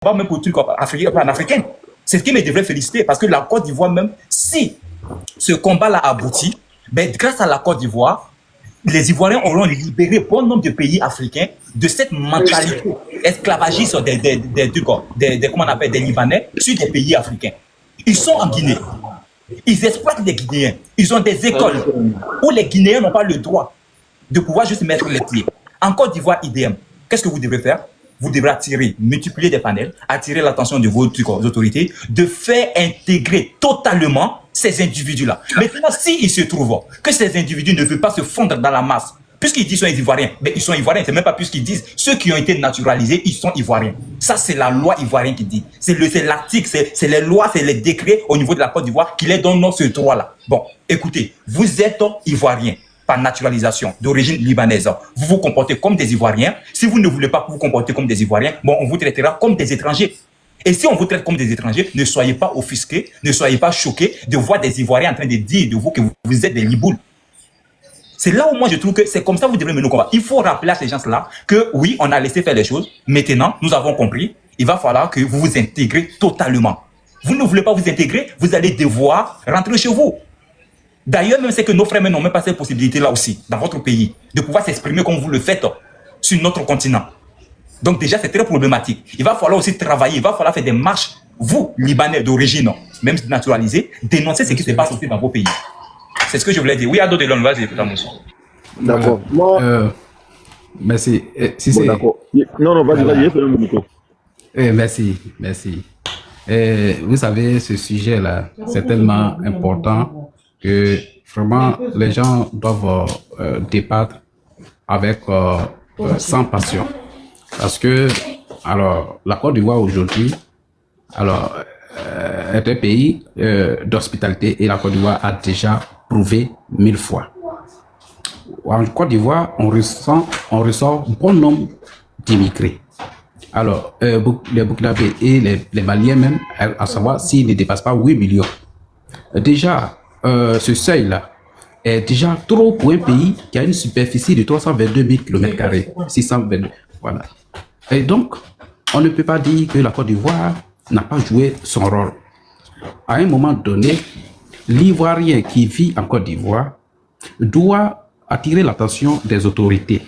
combat même pour le truc africain. C'est ce qui me devrait féliciter parce que la Côte d'Ivoire même, si ce combat-là aboutit, ben, grâce à la Côte d'Ivoire, les Ivoiriens auront libéré bon nombre de pays africains de cette mentalité esclavagiste comment on appelle, des Libanais sur des pays africains. Ils sont en Guinée. Ils exploitent les Guinéens. Ils ont des écoles où les Guinéens n'ont pas le droit de pouvoir juste mettre les pieds. En Côte d'Ivoire, idem. Qu'est-ce que vous devrez faire? Vous devrez attirer, multiplier des panels, attirer l'attention de vos autorités, de faire intégrer totalement ces individus-là. Maintenant, s'il se trouve que ces individus ne veulent pas se fondre dans la masse, puisqu'ils disent qu'ils sont Ivoiriens, mais ils sont Ivoiriens, c'est même pas plus qu'ils disent. Ceux qui ont été naturalisés, ils sont Ivoiriens. Ça, c'est la loi ivoirienne qui dit. C'est l'article, c'est les lois, c'est les décrets au niveau de la Côte d'Ivoire qui les donnent ce droit-là. Bon, écoutez, vous êtes Ivoiriens par naturalisation d'origine libanaise. Vous vous comportez comme des Ivoiriens. Si vous ne voulez pas vous comporter comme des Ivoiriens, bon, on vous traitera comme des étrangers. Et si on vous traite comme des étrangers, ne soyez pas offusqués, ne soyez pas choqués de voir des Ivoiriens en train de dire de vous que vous êtes des liboules. C'est là où moi je trouve que c'est comme ça que vous devrez mener le combat. Il faut rappeler à ces gens-là que oui, on a laissé faire les choses. Maintenant, nous avons compris. Il va falloir que vous vous intégrez totalement. Vous ne voulez pas vous intégrer, vous allez devoir rentrer chez vous. D'ailleurs, même c'est que nos frères n'ont même pas cette possibilité-là aussi, dans votre pays, de pouvoir s'exprimer comme vous le faites sur notre continent. Donc déjà, c'est très problématique. Il va falloir aussi travailler, il va falloir faire des marches, vous, Libanais d'origine, même naturalisés, dénoncer ce qui se passe aussi dans vos pays. C'est ce que je voulais dire. Oui, Ado de Lon, vas-y, d'accord. Moi... merci. Si bon, d'accord. Non, vas-y, fais le micro. Merci. Vous savez, ce sujet-là, c'est tellement important que vraiment les gens doivent débattre avec sans passion. Parce que, alors, la Côte d'Ivoire aujourd'hui, alors, est un pays d'hospitalité et la Côte d'Ivoire a déjà prouvé 1000 fois. En Côte d'Ivoire, on ressort bon nombre d'immigrés. Alors, les Burkinabés et les Maliens même, à savoir s'ils ne dépassent pas 8 millions. Déjà, ce seuil-là est déjà trop pour un pays qui a une superficie de 322 000 km², 622, voilà. Et donc, on ne peut pas dire que la Côte d'Ivoire n'a pas joué son rôle. À un moment donné, l'Ivoirien qui vit en Côte d'Ivoire doit attirer l'attention des autorités.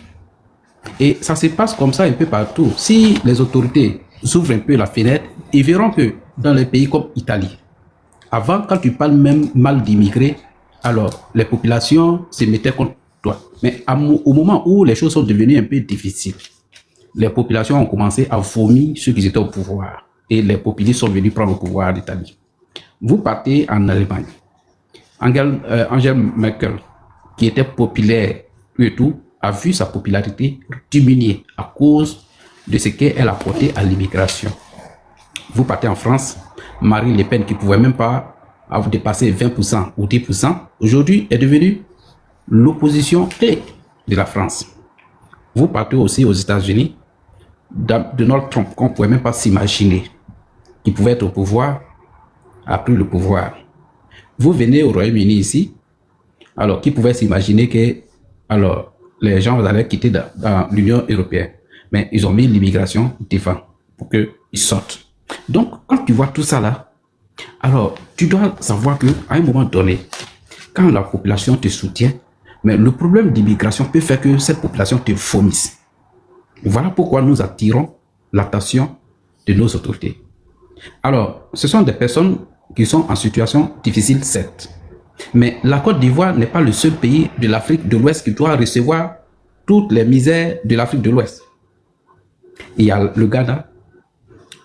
Et ça se passe comme ça un peu partout. Si les autorités ouvrent un peu la fenêtre, ils verront que dans les pays comme l'Italie, avant, quand tu parles même mal d'immigrés, alors les populations se mettaient contre toi. Mais au moment où les choses sont devenues un peu difficiles, les populations ont commencé à vomir ceux qui étaient au pouvoir. Et les populistes sont venus prendre le pouvoir d'Italie. Vous partez en Allemagne. Angela Merkel, qui était populaire et tout, a vu sa popularité diminuer à cause de ce qu'elle a apporté à l'immigration. Vous partez en France, Marine Le Pen, qui ne pouvait même pas dépasser 20% ou 10%, aujourd'hui est devenue l'opposition clé de la France. Vous partez aussi aux États-Unis, Donald Trump, qu'on ne pouvait même pas s'imaginer, qui pouvait être au pouvoir, a pris le pouvoir. Vous venez au Royaume-Uni ici, alors qui pouvait s'imaginer que alors, les gens allaient quitter dans l'Union européenne. Mais ils ont mis l'immigration devant pour qu'ils sortent. Donc, quand tu vois tout ça là, alors tu dois savoir qu'à un moment donné, quand la population te soutient, mais le problème d'immigration peut faire que cette population te vomisse. Voilà pourquoi nous attirons l'attention de nos autorités. Alors, ce sont des personnes qui sont en situation difficile, certes. Mais la Côte d'Ivoire n'est pas le seul pays de l'Afrique de l'Ouest qui doit recevoir toutes les misères de l'Afrique de l'Ouest. Il y a le Ghana,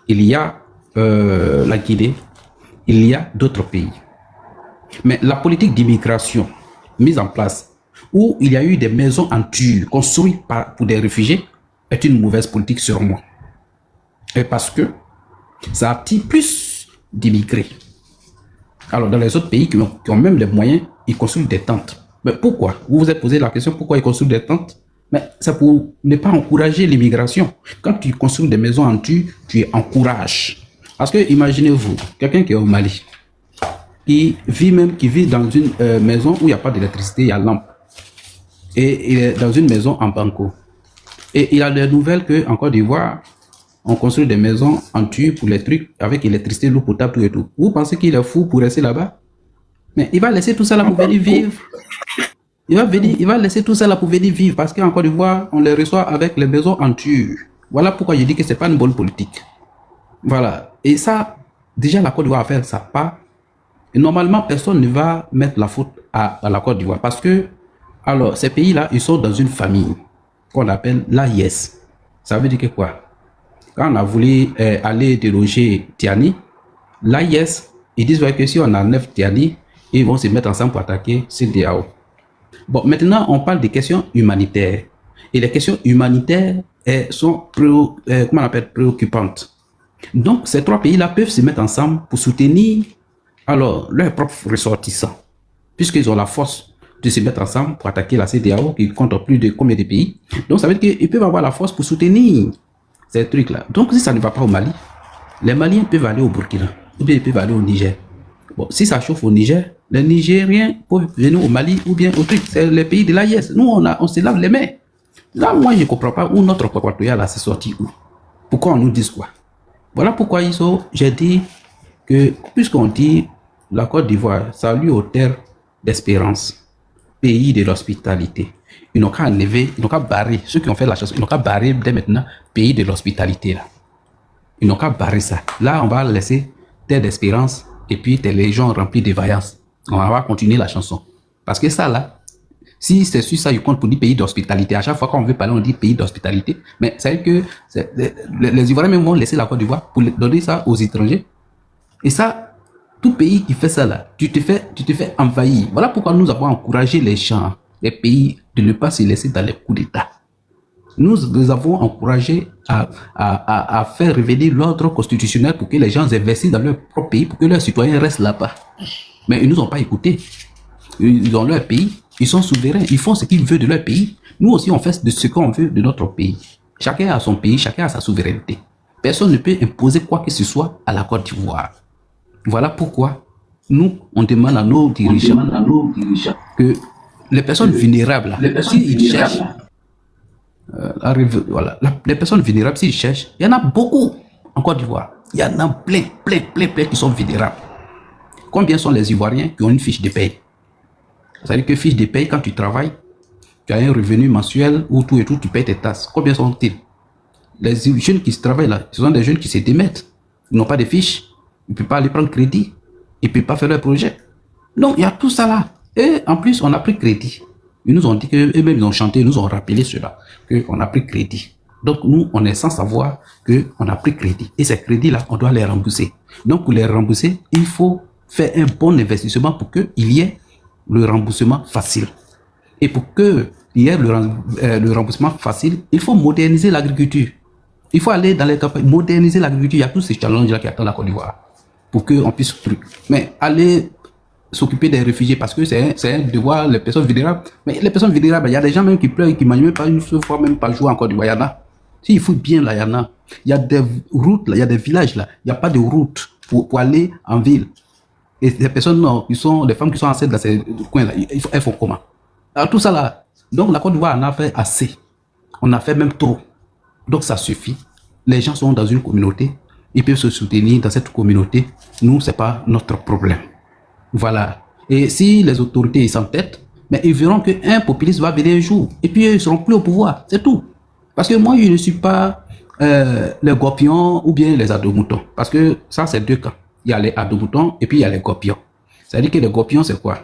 il y a la Guinée, il y a d'autres pays. Mais la politique d'immigration mise en place, où il y a eu des maisons en dur construites pour des réfugiés, est une mauvaise politique sur moi. Et parce que ça attire plus d'immigrés. Alors, dans les autres pays qui ont même les moyens, ils construisent des tentes. Mais pourquoi? Vous vous êtes posé la question, pourquoi ils construisent des tentes? Mais c'est pour ne pas encourager l'immigration. Quand tu construis des maisons en dur, tu encourages. Parce que, imaginez-vous, quelqu'un qui est au Mali, qui vit dans une maison où il n'y a pas d'électricité, il y a lampe. Et il est dans une maison en banco. Et il a des nouvelles qu'en Côte d'Ivoire, on construit des maisons en tube pour les trucs avec électricité, l'eau potable, tout et tout. Vous pensez qu'il est fou pour rester là-bas? Mais il va laisser tout ça là pour venir vivre. Il va laisser tout ça là pour venir vivre parce qu'en Côte d'Ivoire, on les reçoit avec les maisons en tube. Voilà pourquoi je dis que c'est pas une bonne politique. Voilà. Et ça, déjà la Côte d'Ivoire a fait sa part. Et normalement, personne ne va mettre la faute à la Côte d'Ivoire parce que, alors, ces pays-là, ils sont dans une famille qu'on appelle l'AIS. Ça veut dire que quoi? Quand on a voulu aller déloger Tiani, l'AIS, ils disent que si on enlève Tiani, ils vont se mettre ensemble pour attaquer CEDEAO. Bon, maintenant, on parle des questions humanitaires. Et les questions humanitaires sont préoccupantes. Donc, ces trois pays-là peuvent se mettre ensemble pour soutenir alors leurs propres ressortissants, puisqu'ils ont la force de se mettre ensemble pour attaquer la CEDEAO qui compte plus de combien de pays. Donc, ça veut dire qu'ils peuvent avoir la force pour soutenir ces trucs-là. Donc, si ça ne va pas au Mali, les Maliens peuvent aller au Burkina, ou bien ils peuvent aller au Niger. Bon, si ça chauffe au Niger, les Nigériens peuvent venir au Mali ou bien au truc. C'est les pays de l'AIS. Nous, on se lave les mains. Là, moi, je ne comprends pas où notre compatriote là s'est sorti où. Pourquoi on nous dit quoi? Voilà pourquoi j'ai dit que, puisqu'on dit la Côte d'Ivoire, salut aux terres d'espérance, pays de l'hospitalité. Ils n'ont qu'à enlever, ils n'ont qu'à barrer, ceux qui ont fait la chanson, ils n'ont qu'à barrer dès maintenant pays de l'hospitalité là. Ils n'ont qu'à barrer ça. Là, on va laisser terre d'espérance et puis des légions remplies de vaillance. On va continuer la chanson. Parce que ça là, si c'est sur ça, je compte pour dire pays d'hospitalité. À chaque fois qu'on veut parler, on dit pays d'hospitalité. Mais c'est que les Ivoiriens même vont laisser la Côte d'Ivoire pour donner ça aux étrangers. Et ça, tout pays qui fait ça là, tu te fais envahir. Voilà pourquoi nous avons encouragé les gens, les pays, de ne pas se laisser dans les coups d'État. Nous les avons encouragés à faire revenir l'ordre constitutionnel pour que les gens investissent dans leur propre pays, pour que leurs citoyens restent là-bas. Mais ils ne nous ont pas écoutés. Ils ont leur pays, ils sont souverains, ils font ce qu'ils veulent de leur pays. Nous aussi, on fait de ce qu'on veut de notre pays. Chacun a son pays, chacun a sa souveraineté. Personne ne peut imposer quoi que ce soit à la Côte d'Ivoire. Voilà pourquoi nous, on demande à nos dirigeants que les personnes vulnérables, s'ils cherchent, voilà, les personnes vulnérables, s'ils cherchent, il y en a beaucoup en Côte d'Ivoire. Il y en a plein qui sont vulnérables. Combien sont les Ivoiriens qui ont une fiche de paye? C'est-à-dire que fiche de paye, quand tu travailles, tu as un revenu mensuel ou tout et tout, tu payes tes taxes. Combien sont-ils? Les jeunes qui travaillent là, ce sont des jeunes qui se démettent. Ils n'ont pas de fiches. Ils ne peuvent pas aller prendre crédit. Ils ne peuvent pas faire leur projet. Donc, il y a tout ça là. Et en plus, on a pris crédit. Ils nous ont dit qu'eux-mêmes, ils ont chanté, ils nous ont rappelé cela, qu'on a pris crédit. Donc, nous, on est sans savoir qu'on a pris crédit. Et ces crédits-là, on doit les rembourser. Donc, pour les rembourser, il faut faire un bon investissement pour qu'il y ait le remboursement facile. Et pour qu'il y ait le remboursement facile, il faut moderniser l'agriculture. Il faut aller dans les campagnes, moderniser l'agriculture. Il y a tous ces challenges-là qui attendent la Côte d'Ivoire pour qu'on puisse truc. Mais aller s'occuper des réfugiés parce que c'est un devoir, les personnes vulnérables. Mais les personnes vulnérables, il y a des gens même qui pleurent, qui ne mangent même pas une seule fois, même pas jouer en Côte d'Ivoire. Il y en a. S'il faut bien là, il y en a. Il y a des routes là, il y a des villages là. Il n'y a pas de route pour aller en ville. Et les personnes, non, les femmes qui sont enceintes dans ces coins-là, elles font comment? Alors tout ça là. Donc la Côte d'Ivoire en a fait assez. On a fait même trop. Donc ça suffit. Les gens sont dans une communauté. Ils peuvent se soutenir dans cette communauté. Nous, c'est pas notre problème. Voilà. Et si les autorités s'entêtent, mais ils verront qu'un populiste va venir un jour. Et puis ils ne seront plus au pouvoir. C'est tout. Parce que moi, je ne suis pas les gopions ou bien les adomoutons. Parce que ça, c'est deux cas. Il y a les adomoutons et puis il y a les gopions. C'est-à-dire que les gopions, c'est quoi?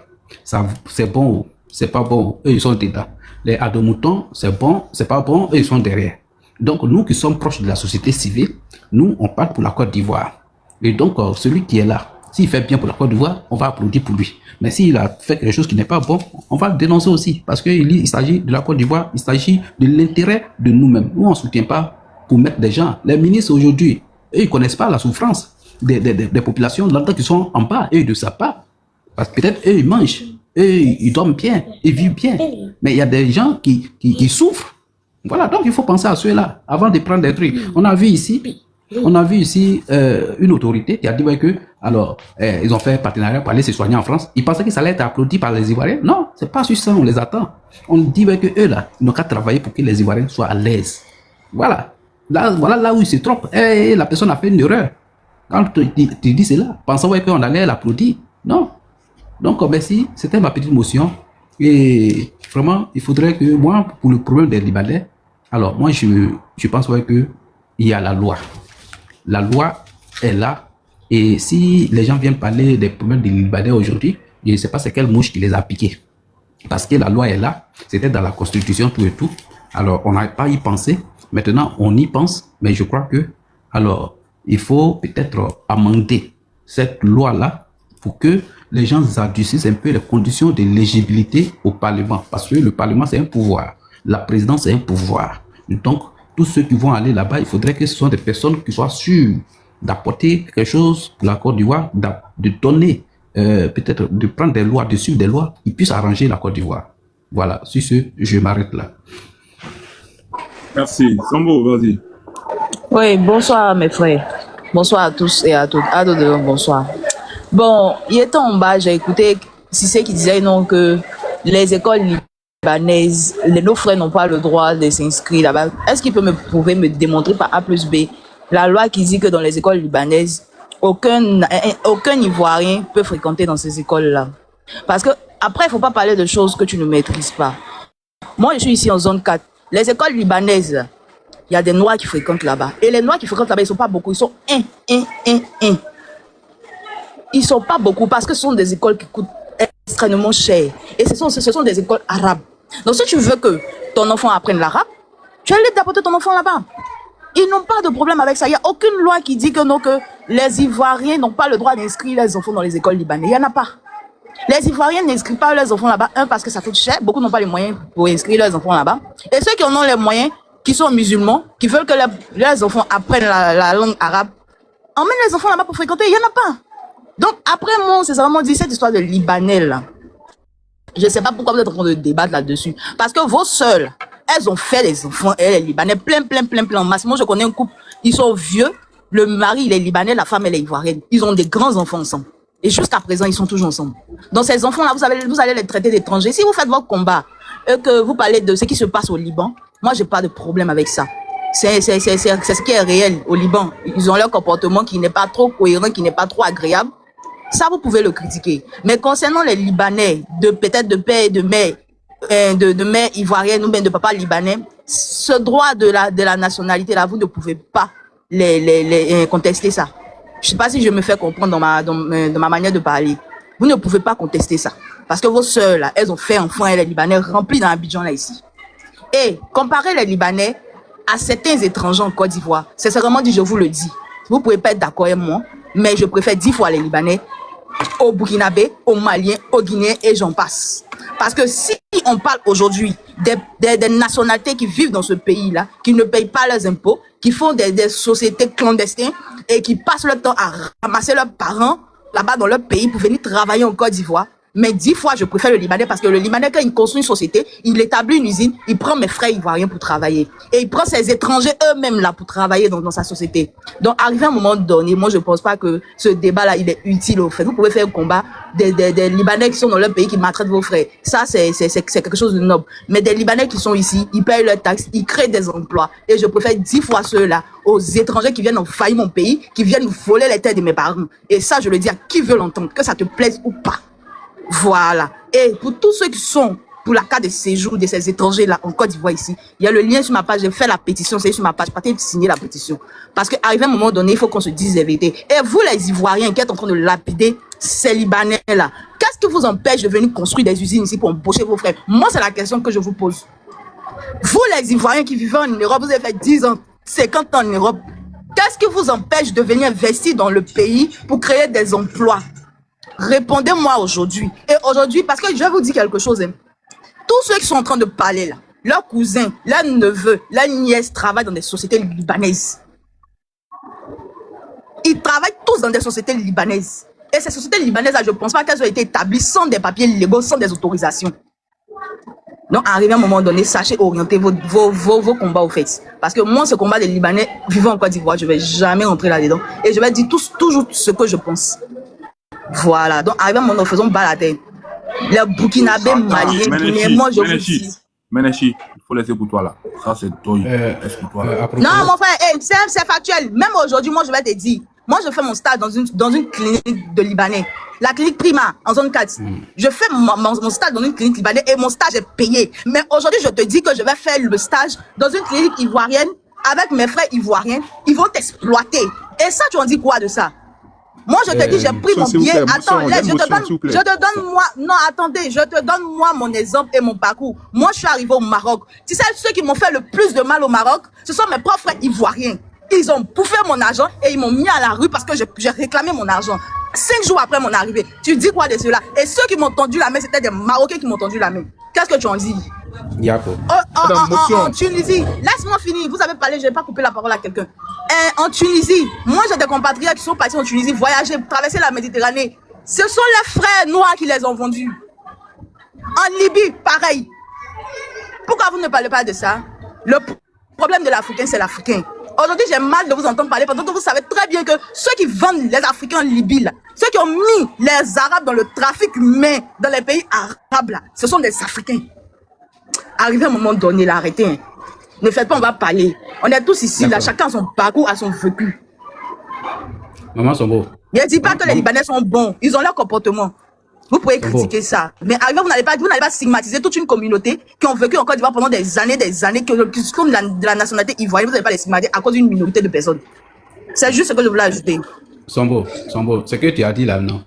C'est bon ou c'est pas bon? Eux, ils sont dedans. Les adomoutons, c'est bon, c'est pas bon, eux, ils sont derrière. Donc, nous qui sommes proches de la société civile, nous, on parle pour la Côte d'Ivoire. Et donc, celui qui est là, s'il fait bien pour la Côte d'Ivoire, on va applaudir pour lui. Mais s'il a fait quelque chose qui n'est pas bon, on va le dénoncer aussi. Parce qu'il s'agit de la Côte d'Ivoire, il s'agit de l'intérêt de nous-mêmes. Nous, on ne soutient pas pour mettre des gens. Les ministres aujourd'hui, eux, ils ne connaissent pas la souffrance des populations longtemps qui sont en bas, eux, ils ne savent pas. Parce que peut-être eux, ils mangent, eux, ils dorment bien, ils vivent bien. Mais il y a des gens qui souffrent. Voilà, donc il faut penser à ceux-là avant de prendre des trucs. On a vu ici une autorité qui a dit que, alors, ils ont fait un partenariat pour aller se soigner en France. Ils pensaient que ça allait être applaudi par les Ivoiriens. Non, c'est pas sur ça, on les attend. On dit que eux là, ils n'ont qu'à travailler pour que les Ivoiriens soient à l'aise. Voilà. Là, voilà là où il se trompe. Et la personne a fait une erreur. Quand tu dis cela, pensant ouais, qu'on allait l'applaudir. Non. Donc, merci. C'était ma petite motion. Et vraiment, il faudrait que moi, pour le problème des Libanais, alors moi, je pense ouais, que il y a la loi. La loi est là. Et si les gens viennent parler des problèmes des Libanais aujourd'hui, je ne sais pas c'est quelle mouche qui les a piqués. Parce que la loi est là. C'était dans la Constitution, tout et tout. Alors, on n'a pas y pensé. Maintenant, on y pense. Mais je crois que, alors, il faut peut-être amender cette loi-là pour que les gens adoucissent un peu les conditions de l'éligibilité au Parlement. Parce que le Parlement, c'est un pouvoir. La présidence, c'est un pouvoir. Donc, tous ceux qui vont aller là-bas, il faudrait que ce soient des personnes qui soient sûres d'apporter quelque chose pour la Côte d'Ivoire, de donner, peut-être de prendre des lois, de suivre des lois qui puissent arranger la Côte d'Ivoire. Voilà, sur ce, je m'arrête là. Merci. Sambo, vas-y. Oui, bonsoir mes frères. Bonsoir à tous et à toutes. À tous deux, bonsoir. Bon, il était en bas, j'ai écouté Cissé qui disait non que les écoles libanaises, nos frères n'ont pas le droit de s'inscrire là-bas. Est-ce qu'il peut me démontrer par A plus B la loi qui dit que dans les écoles libanaises, aucun Ivoirien peut fréquenter dans ces écoles-là? Parce que après, il ne faut pas parler de choses que tu ne maîtrises pas. Moi, je suis ici en zone 4. Les écoles libanaises, il y a des Noirs qui fréquentent là-bas. Et les Noirs qui fréquentent là-bas, ils ne sont pas beaucoup. Ils sont un. Ils ne sont pas beaucoup parce que ce sont des écoles qui coûtent extrêmement cher. Et ce sont des écoles arabes. Donc, si tu veux que ton enfant apprenne l'arabe, tu as l'aide d'apporter ton enfant là-bas. Ils n'ont pas de problème avec ça. Il n'y a aucune loi qui dit que non, que les Ivoiriens n'ont pas le droit d'inscrire leurs enfants dans les écoles libanaises. Il n'y en a pas. Les Ivoiriens n'inscrivent pas leurs enfants là-bas. Un, parce que ça coûte cher. Beaucoup n'ont pas les moyens pour inscrire leurs enfants là-bas. Et ceux qui en ont les moyens, qui sont musulmans, qui veulent que leurs enfants apprennent la langue arabe, emmènent les enfants là-bas pour fréquenter. Il n'y en a pas. Donc, après, moi, c'est vraiment dit cette histoire de Libanais là. Je ne sais pas pourquoi vous êtes en train de débattre là-dessus. Parce que vos sœurs, elles ont fait des enfants, et les Libanais, plein en masse. Moi, je connais un couple, ils sont vieux. Le mari, il est Libanais, la femme, elle est ivoirienne. Ils ont des grands enfants ensemble. Et jusqu'à présent, ils sont toujours ensemble. Donc, ces enfants-là, vous allez les traiter d'étrangers. Si vous faites votre combat et que vous parlez de ce qui se passe au Liban, moi, j'ai pas de problème avec ça. C'est ce qui est réel au Liban. Ils ont leur comportement qui n'est pas trop cohérent, qui n'est pas trop agréable. Ça, vous pouvez le critiquer. Mais concernant les Libanais, peut-être de père et de mère ivoirienne ou bien de papa libanais, ce droit de la nationalité là, vous ne pouvez pas les contester ça. Je ne sais pas si je me fais comprendre dans ma manière de parler. Vous ne pouvez pas contester ça. Parce que vos sœurs là, elles ont fait enfants et les Libanais remplis dans Abidjan là ici. Et comparer les Libanais à certains étrangers en Côte d'Ivoire, c'est vraiment dit, je vous le dis. Vous ne pouvez pas être d'accord avec moi, mais je préfère 10 fois les Libanais aux Burkinabés, aux Maliens, aux Guinéens et j'en passe. Parce que si on parle aujourd'hui des nationalités qui vivent dans ce pays-là, qui ne payent pas leurs impôts, qui font des sociétés clandestines et qui passent leur temps à ramasser leurs parents là-bas dans leur pays pour venir travailler en Côte d'Ivoire, mais 10 fois je préfère le Libanais parce que le Libanais, quand il construit une société, il établit une usine, il prend mes frères ivoiriens pour travailler. Et il prend ses étrangers eux-mêmes là pour travailler dans sa société. Donc, arrivé à un moment donné, moi je pense pas que ce débat-là, il est utile au fait. Vous pouvez faire un combat des Libanais qui sont dans leur pays qui maltraitent vos frères. Ça, c'est quelque chose de noble. Mais des Libanais qui sont ici, ils payent leurs taxes, ils créent des emplois. Et je préfère 10 fois ceux-là aux étrangers qui viennent envahir mon pays, qui viennent voler les terres de mes parents. Et ça, je le dis à qui veut l'entendre, que ça te plaise ou pas. Voilà. Et pour tous ceux qui sont pour la carte de séjour de ces étrangers-là en Côte d'Ivoire ici, il y a le lien sur ma page, j'ai fait la pétition, c'est sur ma page, partez signer la pétition. Parce qu'arrivé à un moment donné, il faut qu'on se dise la vérité. Et vous, les Ivoiriens qui êtes en train de lapider ces Libanais-là, qu'est-ce qui vous empêche de venir construire des usines ici pour embaucher vos frères? Moi, c'est la question que je vous pose. Vous, les Ivoiriens qui vivez en Europe, vous avez fait 10 ans, 50 ans en Europe, qu'est-ce qui vous empêche de venir investir dans le pays pour créer des emplois? Répondez-moi aujourd'hui. Et aujourd'hui, parce que je vais vous dire quelque chose. Hein. Tous ceux qui sont en train de parler là, leurs cousins, leurs neveux, leurs nièces travaillent dans des sociétés libanaises. Ils travaillent tous dans des sociétés libanaises. Et ces sociétés libanaises, là, je ne pense pas qu'elles ont été établies sans des papiers légaux, sans des autorisations. Donc, arrivé à un moment donné, sachez orienter vos combats au fait. Parce que moi, ce combat des Libanais vivant en Côte d'Ivoire, je ne vais jamais rentrer là-dedans. Et je vais dire toujours ce que je pense. Voilà, donc arrivé à mon faisons bas la tête. Les Burkinabés, Maliens, Guinéens, moi je vous dis. Ménéchi, il faut laisser pour toi là. Ça, c'est toi. Laisse pour toi là. Non, mon frère, hey, c'est factuel. Même aujourd'hui, moi, je vais te dire. Moi, je fais mon stage dans une clinique de Libanais. La clinique Prima, en zone 4. Je fais mon stage dans une clinique libanaise et mon stage est payé. Mais aujourd'hui, je te dis que je vais faire le stage dans une clinique ivoirienne avec mes frères ivoiriens. Ils vont t'exploiter. Et ça, tu en dis quoi de ça? Moi, je te dis, j'ai pris mon billet. Attends, là, je te donne moi. Non, attendez, je te donne moi mon exemple et mon parcours. Moi, je suis arrivé au Maroc. Tu sais, ceux qui m'ont fait le plus de mal au Maroc, ce sont mes propres frères ivoiriens. Ils ont bouffé mon argent et ils m'ont mis à la rue parce que j'ai réclamé mon argent. 5 jours après mon arrivée. Tu dis quoi de cela? Et ceux qui m'ont tendu la main, c'était des Marocains qui m'ont tendu la main. Qu'est-ce que tu en dis? En Tunisie, laisse-moi finir. Vous avez parlé, je n'ai pas coupé la parole à quelqu'un. En Tunisie, moi j'ai des compatriotes qui sont partis en Tunisie, voyager, traverser la Méditerranée. Ce sont les frères noirs qui les ont vendus. En Libye, pareil. Pourquoi vous ne parlez pas de ça? Le problème de l'Africain, c'est l'Africain. Aujourd'hui, j'ai mal de vous entendre parler, parce que vous savez très bien que ceux qui vendent les Africains en Libye, là, ceux qui ont mis les Arabes dans le trafic humain dans les pays arabes, là, ce sont des Africains. Arrivé à un moment donné, là, arrêtez. Hein. Ne faites pas, on va parler. On est tous ici, là, chacun a son parcours, a son vécu. Maman Sombo. Ne dis pas que les Libanais sont bons, ils ont leur comportement. Vous pouvez critiquer ça. Mais arrivé, vous n'allez pas stigmatiser toute une communauté qui ont vécu en Côte d'Ivoire pendant des années, qui sont de la nationalité ivoirienne. Vous n'allez pas les stigmatiser à cause d'une minorité de personnes. C'est juste ce que je voulais ajouter. Sombo, ce que tu as dit là, non.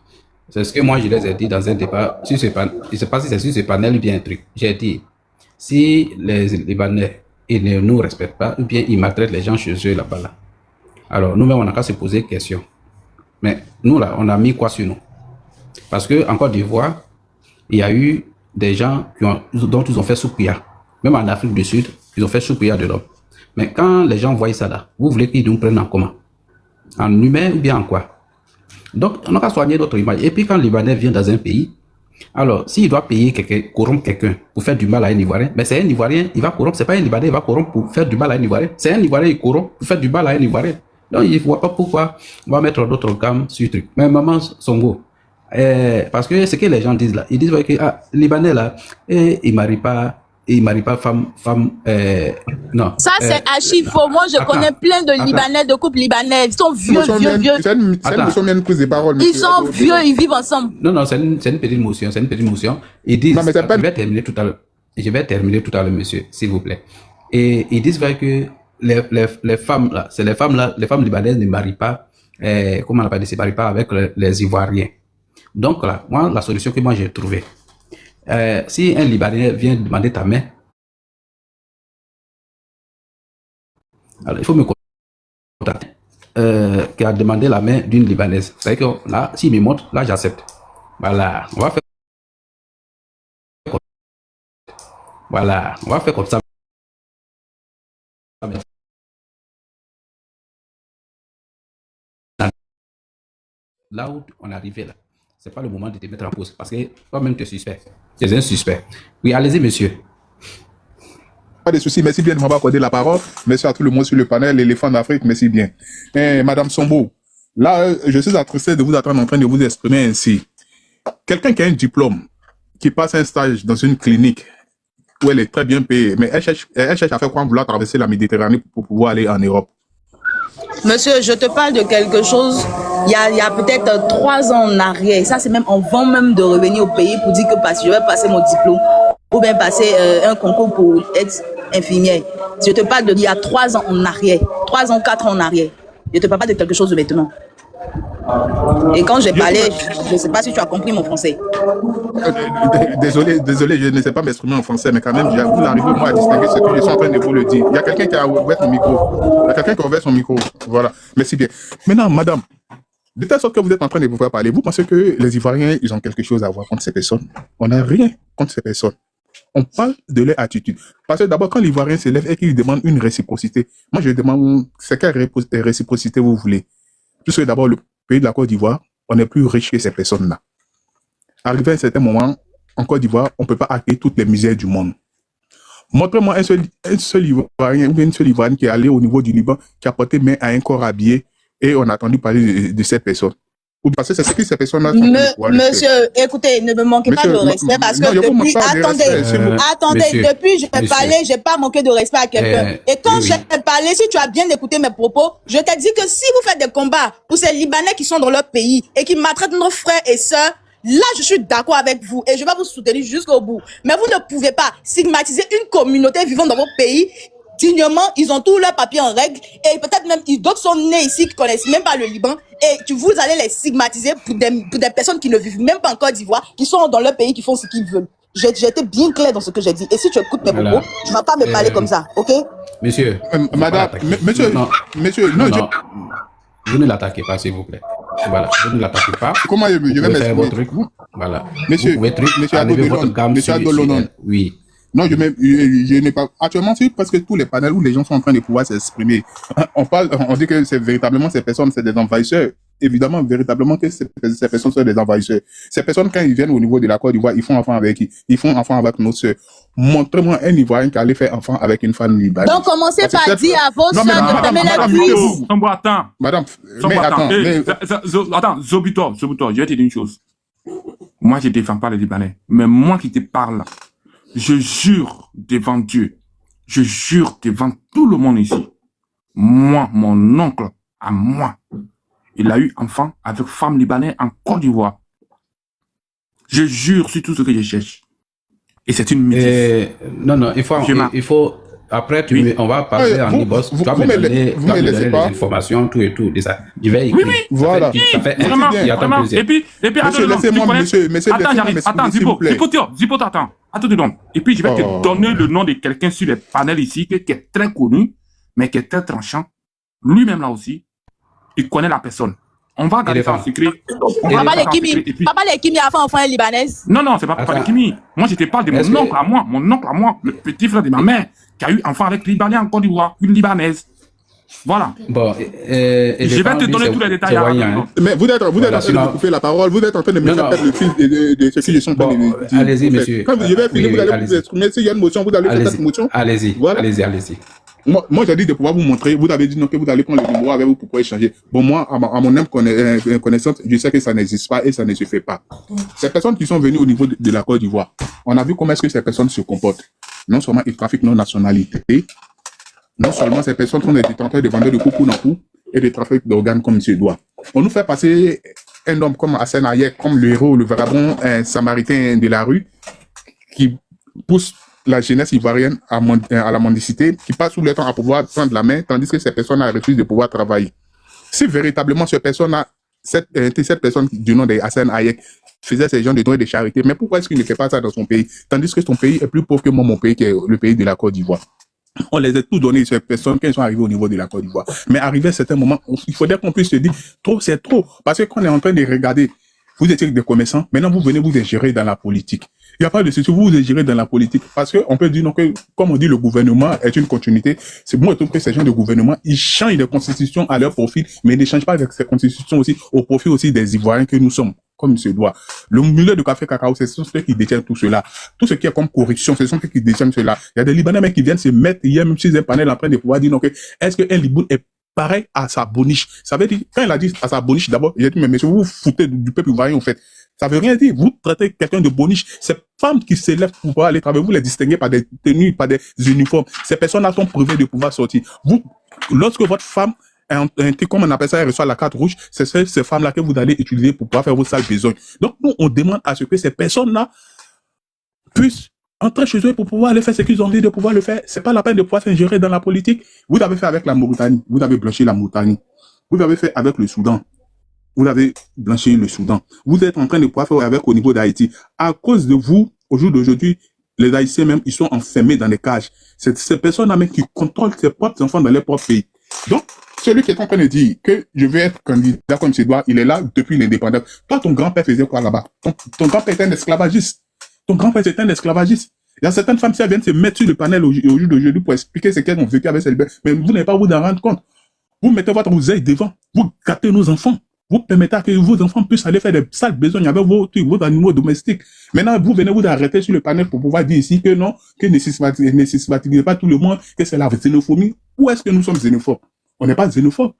C'est ce que moi je les ai dit dans un débat. Je ne sais pas si c'est sur ce panel ou bien un truc. J'ai dit, si les Libanais ils ne nous respectent pas, ou bien ils maltraitent les gens chez eux là-bas. Là. Alors nous-mêmes, on n'a qu'à se poser des questions. Mais nous là, on a mis quoi sur nous? Parce qu'en Côte d'Ivoire, il y a eu des gens dont ils ont fait soupir. Même en Afrique du Sud, ils ont fait soupir de l'homme. Mais quand les gens voient ça là, vous voulez qu'ils nous prennent en comment? En humain ou bien en quoi? Donc, on n'a qu'à soigner notre image. Et puis quand le Libanais vient dans un pays, alors s'il doit payer corrompre quelqu'un pour faire du mal à un Ivoirien, mais c'est un Ivoirien, il va corrompre. C'est pas un Libanais, il va corrompre pour faire du mal à un Ivoirien. C'est un Ivoirien, il corrompt pour faire du mal à un Ivoirien. Donc, il ne voit pas pourquoi on va mettre d'autres gammes sur le truc. Mais maman Songo, parce que ce que les gens disent là, ils disent que Libanais là, il marie pas femme, non. Ça c'est archi faux. Moi je connais plein de Libanais, de couples libanais. Ils sont vieux. C'est une motion bien prise de parole. Ils sont vieux, ils vivent ensemble. Non, c'est une petite motion, Ils disent, je vais terminer tout à l'heure, monsieur, s'il vous plaît. Et ils disent que les femmes là, les femmes libanaises ne marient pas, comment on appelle, ne se marient pas avec les Ivoiriens. Donc là, moi, la solution que moi j'ai trouvée, si un Libanais vient demander ta main, alors il faut me contacter, qui a demandé la main d'une Libanaise. C'est-à-dire que là, s'il me montre, là j'accepte. Voilà, on va faire comme ça. Là où on est arrivé là, c'est pas le moment de te mettre en pause parce que toi-même tu es suspect. Tu es un suspect. Oui, allez-y, monsieur. Pas de souci, merci bien de m'avoir accordé la parole. Merci à tout le monde sur le panel, l'éléphant d'Afrique, merci bien. Madame Sombo, là, je suis attristé de vous attendre en train de vous exprimer ainsi. Quelqu'un qui a un diplôme, qui passe un stage dans une clinique où elle est très bien payée, mais elle cherche à faire quoi vouloir traverser la Méditerranée pour pouvoir aller en Europe. Monsieur, je te parle de quelque chose, il y a peut-être 3 ans en arrière. Ça, c'est même avant même de revenir au pays pour dire que je vais passer mon diplôme ou bien passer un concours pour être infirmière. Je te parle d'il y a 3 ans en arrière, 3 ans, 4 ans en arrière. Je te parle pas de quelque chose de maintenant. Et quand j'ai parlé, je ne sais pas si tu as compris mon français. Désolé, je ne sais pas m'exprimer en français, mais quand même, vous arrivez moi à distinguer ce que je suis en train de vous le dire. Il y a quelqu'un qui a ouvert son micro. Voilà, merci bien. Maintenant, madame, de telle sorte que vous êtes en train de vous faire parler, vous pensez que les Ivoiriens, ils ont quelque chose à voir contre ces personnes? On n'a rien contre ces personnes. On parle de leur attitude. Parce que d'abord, quand l'Ivoirien se lève et qu'il demande une réciprocité, moi je demande, c'est quelle réciprocité vous voulez? Puisque d'abord, le pays de la Côte d'Ivoire, on est plus riche que ces personnes-là. Arrivé à un certain moment, en Côte d'Ivoire, on ne peut pas accueillir toutes les misères du monde. Montrez-moi un seul Ivoirien ou bien une seule Ivoirienne qui est allé au niveau du Liban, qui a porté main à un corps habillé et on a entendu parler de cette personne. Ou parce que c'est ce que ces personnes-là sont en train de pouvoir le faire. Monsieur, écoutez, ne me manquez pas de Monsieur, respect parce non, que je vous manque depuis, pas de respect, attendez, monsieur, depuis je t'ai monsieur. parlé, j'ai pas manqué de respect à quelqu'un. Et quand oui. j'ai parlé, si tu as bien écouté mes propos, je t'ai dit que si vous faites des combats pour ces Libanais qui sont dans leur pays et qui maltraitent nos frères et sœurs, là, je suis d'accord avec vous et je vais vous soutenir jusqu'au bout. Mais vous ne pouvez pas stigmatiser une communauté vivant dans votre pays dignement. Ils ont tous leurs papiers en règle et peut-être même d'autres sont nés ici qui connaissent même pas le Liban et vous allez les stigmatiser pour des personnes qui ne vivent même pas en Côte d'Ivoire, qui sont dans leur pays, qui font ce qu'ils veulent. J'ai été bien clair dans ce que j'ai dit. Et si tu écoutes mes propos, tu vas pas me parler comme ça, ok? Monsieur. Madame, monsieur, non, vous ne l'attaquez pas, s'il vous plaît. Voilà, vous ne l'attaquez pas. Comment je vais faire votre truc. m'exprimer? Voilà. Monsieur, vous pouvez monsieur enlever votre gamme monsieur sur Adolonon. oui. Non, je n'ai pas. Actuellement, c'est parce que tous les panels où les gens sont en train de pouvoir s'exprimer. On dit que c'est véritablement ces personnes, c'est des envahisseurs. Évidemment, véritablement que ces personnes sont des envahisseurs. Ces personnes, quand ils viennent au niveau de la Côte d'Ivoire, ils font enfant avec qui? Ils font enfant avec nos sœurs. Montrez-moi un Ivoirien qui allait faire enfant avec une femme libanaise. Donc, commencez par dire à vos sœurs de fermer la cuisse. Attends. Madame, mais attends. Attends, Zobutor, je vais te dire une chose. Moi, je ne défends pas les Libanais. Mais moi qui te parle là, je jure devant Dieu, je jure devant tout le monde ici. Moi, mon oncle, à moi, il a eu enfant avec femme libanaise en Côte d'Ivoire. Je jure sur tout ce que je cherche. Et c'est une métisse. Non, il faut après, on va passer en e-boss. Tu vas me donner les informations, tout et tout. Je vais écrire. Oui. Voilà. Ça fait Vraiment. Et puis, monsieur, laissez-moi, monsieur, attends, Zipo, attends. Et puis, je vais te donner le nom de quelqu'un sur les panels ici, qui est très connu, mais qui est très tranchant. Lui-même, là aussi, il connaît la personne. On va garder ça en secret. Papa Lekimi a fait enfant libanaise. Non, c'est pas Papa Lekimi. Moi, je te parle de mon oncle à moi, le petit frère de ma mère, qui a eu enfant avec Libanais en Côte d'Ivoire, une Libanaise. Voilà. Bon, je vais te donner tous les détails. Mais vous êtes en train de me couper la parole, vous êtes en train de me faire perdre le fil de ce que je suis en train de dire. Allez-y, monsieur. Quand je vais finir, vous allez vous exprimer. S'il y a une motion, vous allez faire cette motion. Allez-y, allez-y. Moi, j'ai dit de pouvoir vous montrer. Vous avez dit non, que vous allez prendre le numéro avec vous pour pouvoir échanger. Bon, moi, à mon âme connaissance, je sais que ça n'existe pas et ça ne se fait pas. Ces personnes qui sont venues au niveau de la Côte d'Ivoire, on a vu comment est-ce que ces personnes se comportent. Non seulement ils trafiquent nos nationalités, non seulement ces personnes sont des détenteurs de vendeurs de coucou dans coup et de trafic d'organes comme il doit. On nous fait passer un homme comme Hassan Hayek, comme le héros, le vagabond, un samaritain de la rue, qui pousse la jeunesse ivoirienne à la mendicité, qui passe tout le temps à pouvoir prendre la main, tandis que ces personnes-là refusent de pouvoir travailler. Si véritablement cette personne-là, cette personne du nom de Hassan Hayek faisait ces gens de dons et de charité, mais pourquoi est-ce qu'il ne fait pas ça dans son pays, tandis que son pays est plus pauvre que mon pays, qui est le pays de la Côte d'Ivoire? On les a tous donnés, ces personnes, quand ils sont arrivés au niveau de la Côte d'Ivoire. Mais arrivé à certains moments, il faudrait qu'on puisse se dire, trop, c'est trop. Parce que quand on est en train de regarder, vous étiez des commerçants, maintenant vous venez vous ingérer dans la politique. Il n'y a pas de souci, vous vous ingérez dans la politique. Parce qu'on peut dire non, que, comme on dit, le gouvernement est une continuité. C'est moi, je trouve que ces gens de gouvernement, ils changent de constitution à leur profit, mais ils ne changent pas avec ces constitutions aussi, au profit aussi des Ivoiriens que nous sommes, comme il se doit. Le milieu de café cacao, ce sont ceux qui détiennent tout cela. Tout ce qui est comme corruption, ce sont ceux qui détiennent cela. Il y a des Libanais même qui viennent se mettre hier, même si c'est un panel en train de pouvoir dire non, que est-ce qu'un Liboun est pareil à sa boniche? Ça veut dire, quand il a dit à sa boniche, d'abord, il a dit, mais monsieur, vous vous foutez du peuple ivoirien, en fait. Ça veut rien dire. Vous traitez quelqu'un de boniche. Ces femmes qui s'élèvent pour pouvoir aller travailler, vous les distinguez par des tenues, par des uniformes. Ces personnes-là sont privées de pouvoir sortir. Vous, lorsque votre femme, comme on appelle ça, elle reçoit la carte rouge, c'est ces femmes-là que vous allez utiliser pour pouvoir faire vos sales besognes. Donc, nous, on demande à ce que ces personnes-là puissent entrer chez eux pour pouvoir aller faire ce qu'ils ont envie de pouvoir le faire. C'est pas la peine de pouvoir s'ingérer dans la politique. Vous avez fait avec la Mauritanie. Vous avez blanchi la Mauritanie. Vous avez fait avec le Soudan. Vous avez blanchi le Soudan. Vous êtes en train de pouvoir faire avec au niveau d'Haïti. À cause de vous, au jour d'aujourd'hui, les Haïtiens même, ils sont enfermés dans des cages. C'est ces personnes-là même qui contrôlent ses propres enfants dans leur propre pays. Donc, celui qui est en train de dire que je vais être candidat comme c'est doit, il est là depuis l'indépendance. Toi, ton grand-père faisait quoi là-bas? Ton grand-père était un esclavagiste. Ton grand-père était un esclavagiste. Il y a certaines femmes qui viennent se mettre sur le panel au jour d'aujourd'hui pour expliquer ce qu'elles ont vécu avec ces libéraux. Mais vous n'avez pas vous en rendre compte. Vous mettez votre oseille devant. Vous gâtez nos enfants. Vous permettez que vos enfants puissent aller faire des sales besognes avec vos animaux domestiques. Maintenant, vous venez vous arrêter sur le panel pour pouvoir dire ici que non, que ne stigmatisez pas tout le monde, que c'est la xénophobie. Où est-ce que nous sommes xénophobes? On n'est pas xénophobes.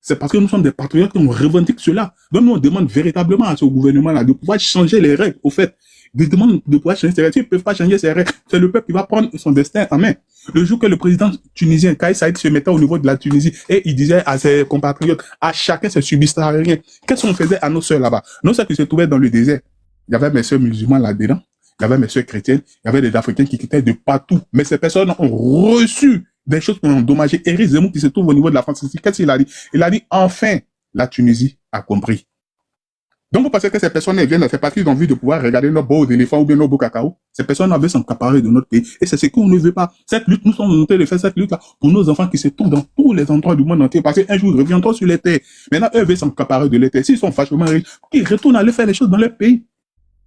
C'est parce que nous sommes des patriotes qu'on revendique cela. Donc nous, on demande véritablement à ce gouvernement-là de pouvoir changer les règles, au fait. Ils demandent de pouvoir changer ses règles. S'ils ne peuvent pas changer ses règles, c'est le peuple qui va prendre son destin en main. Le jour que le président tunisien, Kais Saïd, se mettait au niveau de la Tunisie et il disait à ses compatriotes, à chacun ses subsahariens, qu'est-ce qu'on faisait à nos sœurs là-bas? Nos sœurs qui se trouvaient dans le désert. Il y avait mes sœurs musulmanes là-dedans. Il y avait mes sœurs chrétiennes. Il y avait des Africains qui quittaient de partout. Mais ces personnes ont reçu des choses qui ont endommagé. Éric Zemmour qui se trouve au niveau de la France. Qu'est-ce qu'il a dit? Il a dit, enfin, la Tunisie a compris. Donc, vous pensez que ces personnes viennent, c'est parce qu'ils ont envie de pouvoir regarder nos beaux éléphants ou bien nos beaux cacao. Ces personnes veulent s'accaparer de notre pays. Et c'est ce qu'on ne veut pas. Cette lutte, nous sommes montés de faire cette lutte-là pour nos enfants qui se trouvent dans tous les endroits du monde entier. Parce qu'un jour, ils reviendront sur les terres. Maintenant, eux veulent s'accaparer de les terres. S'ils sont fâchement riches, qu'ils retournent aller faire les choses dans leur pays.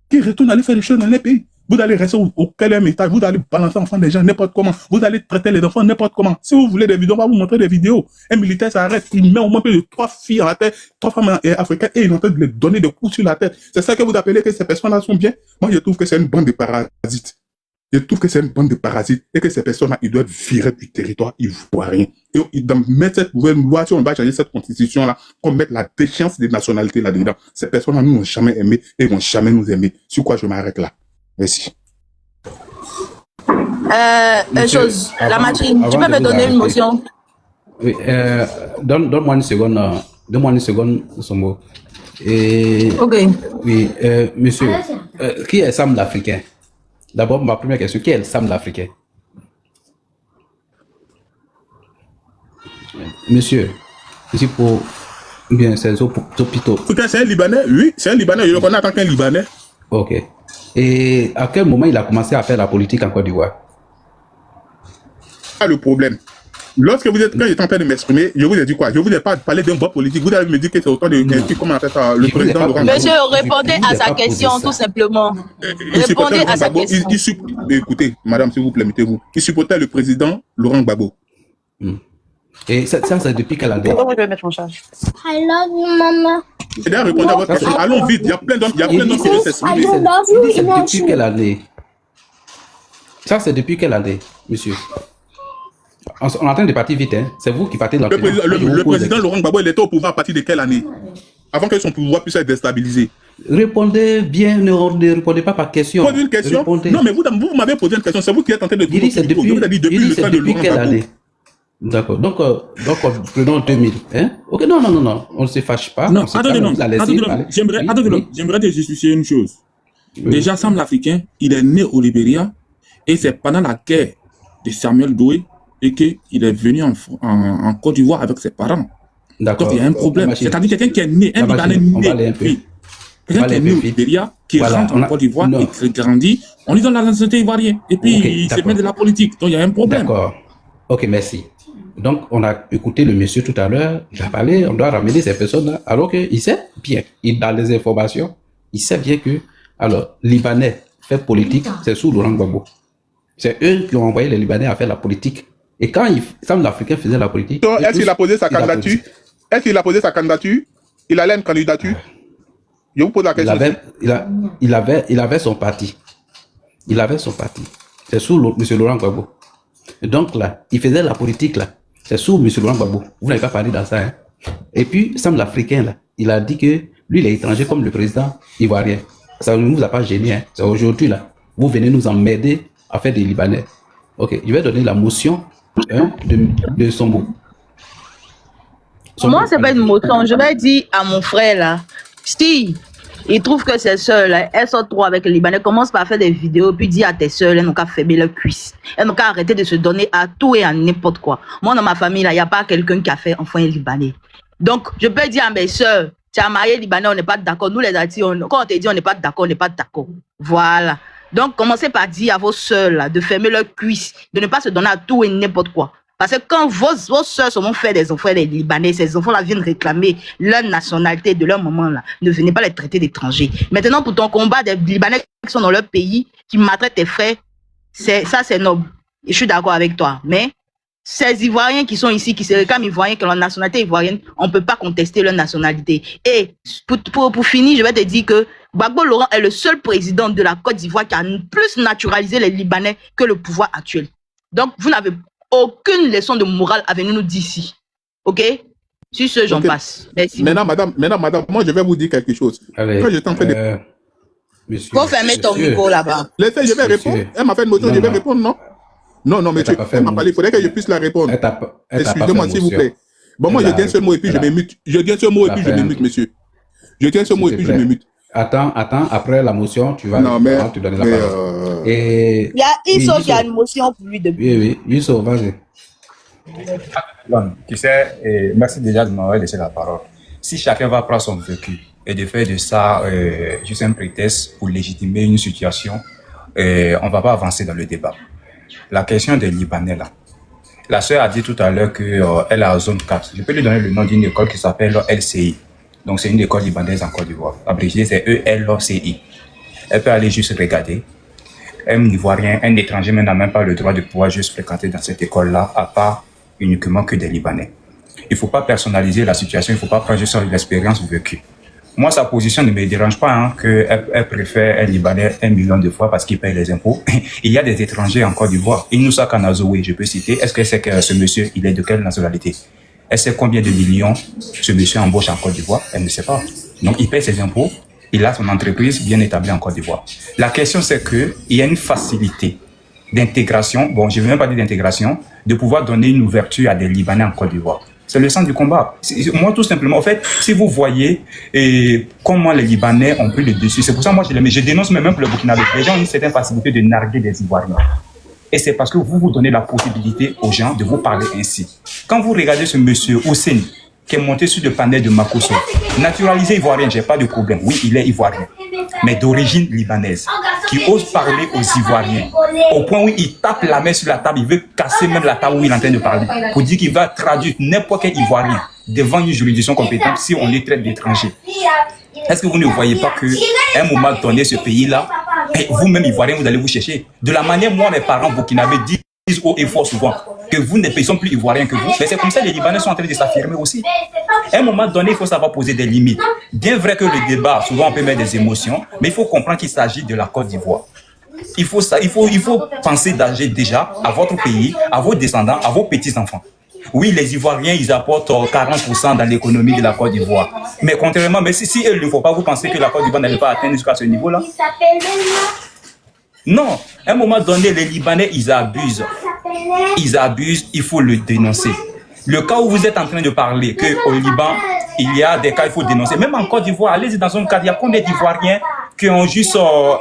Qu'ils retournent aller faire les choses dans leur pays. Vous allez rester au quatrième étage, vous allez balancer enfants des gens n'importe comment, vous allez traiter les enfants n'importe comment. Si vous voulez des vidéos, on va vous montrer des vidéos. Un militaire s'arrête, il met au moins plus de 3 filles à la tête, 3 femmes africaines, et il est en train de les donner des coups sur la tête. C'est ça que vous appelez que ces personnes-là sont bien? Moi, je trouve que c'est une bande de parasites. Je trouve que c'est une bande de parasites et que ces personnes-là, ils doivent virer du territoire ivoirien. Et ils doivent mettre cette nouvelle loi, si on va changer cette constitution-là, qu'on mette la déchéance des nationalités là-dedans. Ces personnes-là nous n'ont jamais aimé et vont jamais nous aimer. Sur quoi je m'arrête là? Merci. Chose, la machine, tu peux me donner une motion? Oui, donne-moi une seconde, son mot. Et, Ok. oui, monsieur, qui est Sam l'Africain? D'abord, ma première question, qui est Sam l'Africain? Monsieur pour bien, c'est Zopito. C'est un Libanais? Oui, c'est un Libanais. Je le connais en tant qu'un Libanais. Ok. Et à quel moment il a commencé à faire la politique en Côte d'Ivoire? Le problème. Lorsque quand j'étais en train de m'exprimer, je vous ai dit quoi? Je vous ai pas parlé d'un bon politique. Vous avez me dit que c'est autant de comment on appelle ça, le président Laurent Gbagbo. Monsieur, répondez à sa question, tout simplement. Répondez à sa question. Écoutez, madame, s'il vous plaît, mettez-vous. Il supportait le président Laurent Gbagbo. Et ça, c'est depuis quelle année? Pourquoi je vais mettre en charge? I love you, mama. Et d'ailleurs, répondez à votre question. Allons vite, il y a plein d'hommes qui veulent s'exprimer. C'est depuis quelle année? Ça, c'est depuis quelle année, monsieur? On est en train de partir vite, hein. C'est vous qui partez dans le président Laurent Gbagbo, il était au pouvoir à partir de quelle année? Avant que son pouvoir puisse être déstabilisé. Répondez bien, ne répondez pas par question. Posez une question. Répondez. Non, mais vous m'avez posé une question. C'est vous qui êtes en train de Il dit c'est depuis, quelle année? D'accord. Donc, prenons 2000. Hein? Ok, non. On ne se fâche pas. Non, j'aimerais te justifier une chose. Oui. Déjà, Sam l'Africain, il est né au Libéria et c'est pendant la guerre de Samuel Doué et qu'il est venu en Côte d'Ivoire avec ses parents. D'accord. Donc, il y a un problème. C'est-à-dire quelqu'un qui est né, un Libanais né. Quelqu'un qui est né au Libéria, qui rentre en Côte d'Ivoire et qui grandit, on lui donne la nationalité ivoirienne. Et puis, il se met de la politique. Donc, il y a un problème. D'accord. Ok, merci. Donc, on a écouté le monsieur tout à l'heure, il a parlé, on doit ramener ces personnes-là, alors qu'il sait bien, il a les informations, il sait bien que, alors, Libanais fait politique, c'est sous Laurent Gbagbo. C'est eux qui ont envoyé les Libanais à faire la politique. Et quand Sam l'Africain faisait la politique... Est-ce qu'il a posé sa candidature? Est-ce qu'il a posé sa candidature? Il allait une candidature? Je vous pose la question. Il avait son parti. Il avait son parti. C'est sous M. Laurent Gbagbo. Et donc là, il faisait la politique là. C'est sous M. Laurent Gbagbo. Vous n'avez pas parlé dans ça. Hein? Et puis, Sam l'Africain là, il a dit que lui, il est étranger comme le président ivoirien. Ça ne vous a pas gêné. Hein? C'est aujourd'hui là. Vous venez nous emmerder à faire des Libanais. Ok, je vais donner la motion de son mot. Moi, c'est pas une motion. Je vais dire à mon frère là, Steve, il trouve que ses soeurs là, elles sont trop avec les Libanais, commence par faire des vidéos, puis dit à tes soeurs, elles n'ont qu'à fermer leurs cuisses. Elles n'ont qu'à arrêter de se donner à tout et à n'importe quoi. Moi, dans ma famille là, il n'y a pas quelqu'un qui a fait enfin un Libanais. Donc, je peux dire à mes soeurs, tu as marié Libanais, on n'est pas d'accord. Nous les Haïtiens, quand on te dit on n'est pas d'accord, on n'est pas d'accord. Voilà. Donc, commencez par dire à vos soeurs là, de fermer leurs cuisses, de ne pas se donner à tout et n'importe quoi. Parce que quand vos soeurs vont faire des enfants des Libanais, ces enfants-là viennent réclamer leur nationalité de leur maman là. Ne venez pas les traiter d'étrangers. Maintenant, pour ton combat des Libanais qui sont dans leur pays, qui maltraitent tes frères, ça c'est noble. Et je suis d'accord avec toi. Mais ces Ivoiriens qui sont ici, qui se réclament Ivoiriens, qui ont la nationalité ivoirienne, on ne peut pas contester leur nationalité. Et pour finir, je vais te dire que Gbagbo Laurent est le seul président de la Côte d'Ivoire qui a plus naturalisé les Libanais que le pouvoir actuel. Donc, vous n'avez aucune leçon de morale à venir nous dire ici. OK? Sur ce, j'en Ok. passe. Merci. Maintenant, madame, moi, je vais vous dire quelque chose. Allez, Quand j'étais en train de... monsieur, Faut fermer ton monsieur, micro là-bas. Laissez, je vais Monsieur. répondre. Elle m'a fait une motion, Non, je vais non. répondre, non? Non, Elle monsieur, t'a pas fait elle m'a parlé, il faudrait que je puisse la répondre. Elle t'a pas fait Excusez-moi, s'il vous motion. plaît. Bon, moi, Elle je a- dis un seul mot et puis je elle a- me mute. Je dis un seul mot et elle a puis je fait me un- mute, monsieur. Je dis un seul S'il mot et te puis je plaît. me mute. Attends, après la motion, tu vas Non, mais... te donner la mais, parole. Et Il y a Isso oui, qui a Youssou. une motion pour lui depuis. Oui, Youssou, vas-y. Bon, tu sais, merci déjà de m'avoir laissé la parole. Si chacun va prendre son vécu et de faire de ça juste un prétexte pour légitimer une situation, on ne va pas avancer dans le débat. La question des Libanais là. La sœur a dit tout à l'heure qu'elle est en zone 4. Je peux lui donner le nom d'une école qui s'appelle LCI. Donc c'est une école libanaise en Côte d'Ivoire. Abrégé, c'est ELCI. Elle peut aller juste regarder. Un Ivoirien, un étranger n'a même pas le droit de pouvoir juste fréquenter dans cette école-là, à part uniquement que des Libanais. Il ne faut pas personnaliser la situation, il ne faut pas prendre juste l'expérience vécue. Moi, sa position ne me dérange pas, hein, qu'elle préfère un Libanais 1 million de fois parce qu'il paye les impôts. Il y a des étrangers en Côte d'Ivoire. Inoussa Kanazoé, je peux citer. Est-ce que c'est que ce monsieur, il est de quelle nationalité? Elle sait combien de millions ce monsieur embauche en Côte d'Ivoire? Elle ne sait pas. Donc, il paye ses impôts. Il a son entreprise bien établie en Côte d'Ivoire. La question, c'est qu'il y a une facilité d'intégration. Bon, je ne veux même pas dire d'intégration, de pouvoir donner une ouverture à des Libanais en Côte d'Ivoire. C'est le sens du combat. Moi, tout simplement, en fait, si vous voyez comment les Libanais ont pris le dessus, c'est pour ça que moi, je dénonce même pour le Burkinabé. Les gens ont une certaine facilité de narguer des Ivoiriens. Et c'est parce que vous donnez la possibilité aux gens de vous parler ainsi. Quand vous regardez ce monsieur Hossein, qui est monté sur le panel de Makosso, naturalisé ivoirien, j'ai pas de problème. Oui, il est ivoirien, mais d'origine libanaise, qui ose parler aux Ivoiriens, au point où il tape la main sur la table, il veut casser même la table où il est en train de parler, pour dire qu'il va traduire n'importe quel Ivoirien devant une juridiction compétente si on les traite d'étrangers. Est-ce que vous ne voyez pas qu'à un moment donné, ce pays-là, vous-même Ivoiriens, vous allez vous chercher. De la manière, moi, mes parents burkinabés disent haut et fort souvent que vous ne sont plus Ivoiriens que vous. Mais c'est comme ça que les Libanais sont en train de s'affirmer aussi. À un moment donné, il faut savoir poser des limites. Bien vrai que le débat, souvent on peut mettre des émotions, mais il faut comprendre qu'il s'agit de la Côte d'Ivoire. Il faut penser d'agir déjà à votre pays, à vos descendants, à vos petits-enfants. Oui, les Ivoiriens, ils apportent 40% dans l'économie de la Côte d'Ivoire. Mais contrairement, mais si eux ne le font pas, vous pensez que la Côte d'Ivoire n'allait pas atteindre jusqu'à ce niveau-là? Non, à un moment donné, les Libanais, ils abusent. Ils abusent, il faut le dénoncer. Le cas où vous êtes en train de parler qu'au Liban, il y a des cas, il faut dénoncer. Même en Côte d'Ivoire, allez-y dans un cas, il y a combien d'Ivoiriens qui ont juste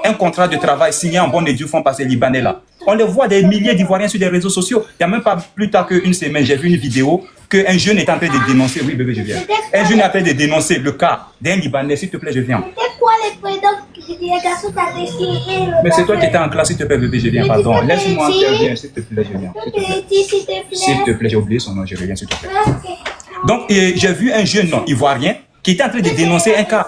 un contrat de travail signé en bonne et due forme par ces Libanais-là? On les voit des milliers d'Ivoiriens sur les réseaux sociaux. Il n'y a même pas plus tard qu'une semaine, j'ai vu une vidéo qu'un jeune est en train de dénoncer. Oui, bébé, je viens. Un jeune est en train de dénoncer le cas d'un Libanais. S'il te plaît, je viens. C'était quoi les prénoms les garçons t'as décidé? Mais c'est toi qui étais en classe, s'il te plaît, bébé, je viens. Pardon. Laisse-moi intervenir, s'il te plaît, je viens. S'il te plaît, j'ai oublié son nom, je reviens, s'il te plaît. Donc, j'ai vu un jeune ivoirien qui était en train de dénoncer un cas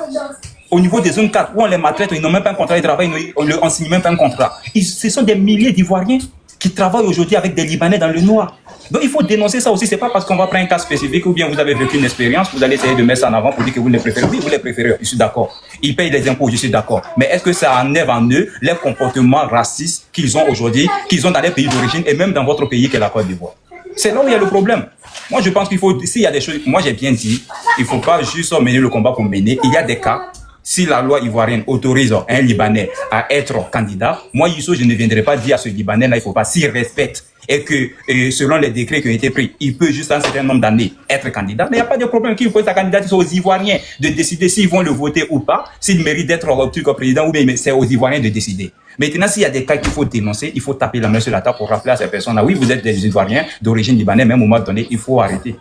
au niveau des zones 4 où on les maltraite, ils n'ont même pas un contrat de travail, on ne leur signe même pas un contrat. Ce sont des milliers d'Ivoiriens qui travaillent aujourd'hui avec des Libanais dans le noir. Donc il faut dénoncer ça aussi. C'est pas parce qu'on va prendre un cas spécifique ou bien vous avez vécu une expérience, vous allez essayer de mettre ça en avant pour dire que vous les préférez. Oui, vous les préférez, je suis d'accord. Ils payent les impôts, je suis d'accord. Mais est-ce que ça enlève en eux les comportements racistes qu'ils ont aujourd'hui, qu'ils ont dans les pays d'origine et même dans votre pays qui est la Côte d'Ivoire? C'est là où il y a le problème. Moi, je pense qu'il faut, s'il y a des choses, moi j'ai bien dit, il ne faut pas juste mener le combat pour mener. Il y a des cas. Si la loi ivoirienne autorise un Libanais à être candidat, moi, Youssou, je ne viendrai pas dire à ce Libanais-là, il ne faut pas, s'il respecte et que selon les décrets qui ont été pris, il peut juste un certain nombre d'années être candidat, mais il n'y a pas de problème qu'il pose sa candidature aux Ivoiriens de décider s'ils vont le voter ou pas, s'il mérite d'être président ou bien c'est aux Ivoiriens de décider. Maintenant, s'il y a des cas qu'il faut dénoncer, il faut taper la main sur la table pour rappeler à ces personnes-là, oui, vous êtes des Ivoiriens d'origine libanaise, même au moment donné, il faut arrêter.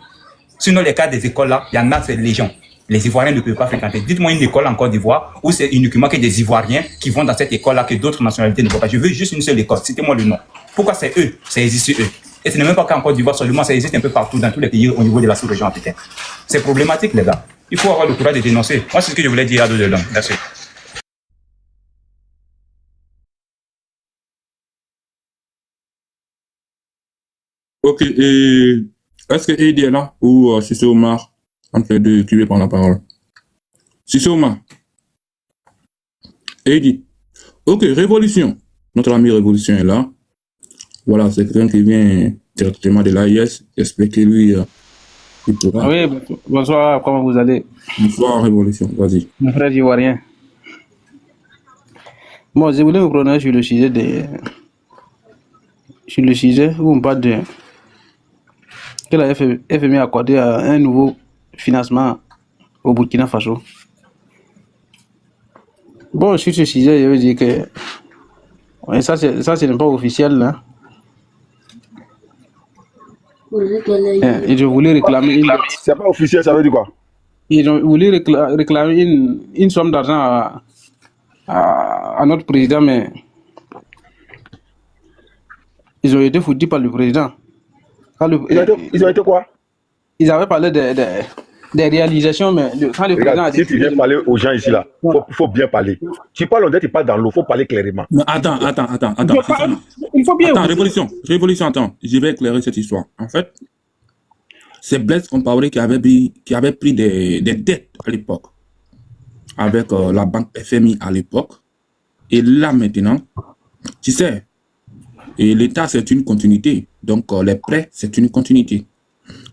Sinon, les cas des écoles-là, il y en a, c'est légion. Les Ivoiriens ne peuvent pas fréquenter. Dites-moi une école en Côte d'Ivoire où c'est uniquement que des Ivoiriens qui vont dans cette école-là que d'autres nationalités ne vont pas. Je veux juste une seule école. Citez-moi le nom. Pourquoi c'est eux? Ça existe eux. Et ce n'est même pas qu'en Côte d'Ivoire seulement, ça existe un peu partout dans tous les pays au niveau de la sous-région africaine. C'est problématique, les gars. Il faut avoir le courage de dénoncer. Moi, c'est ce que je voulais dire à deux dedans. Merci. Ok, et est-ce que Heidi est là ou Cissé Omar entre les deux qui veut prendre la parole? Cissé Omar. Heidi. Ok, Révolution. Notre ami Révolution est là. Voilà, c'est quelqu'un qui vient directement de l'AIS. J'espère que lui, Il pleura. Oui, bonsoir, comment vous allez? Bonsoir, Révolution, vas-y. Mon frère ivoirien. Bon, je voulais vous prononcer sur le sujet où on parle de que la FMI a accordé un nouveau financement au Burkina Faso. Bon, sur ce sujet, je veux dire que ouais, ça, ce n'est pas officiel, là. Et je voulais réclamer C'est pas officiel, ça veut dire quoi? ils ont voulu réclamer une somme d'argent à notre président, mais ils ont été foutus par le président. Quand Ils ont été quoi? ils avaient parlé des réalisations, mais quand le président a Regarde, dit si tu viens parler aux gens ici, là, faut bien parler. Tu parles, on dirait que tu parles dans l'eau, faut parler clairement. Mais attends. il faut bien. Attends, Révolution, attends. Je vais éclairer cette histoire. En fait, c'est Blaise Compaoré qui avait pris des dettes à l'époque avec la banque FMI à l'époque. Et là maintenant, tu sais, et l'État c'est une continuité. Donc les prêts c'est une continuité.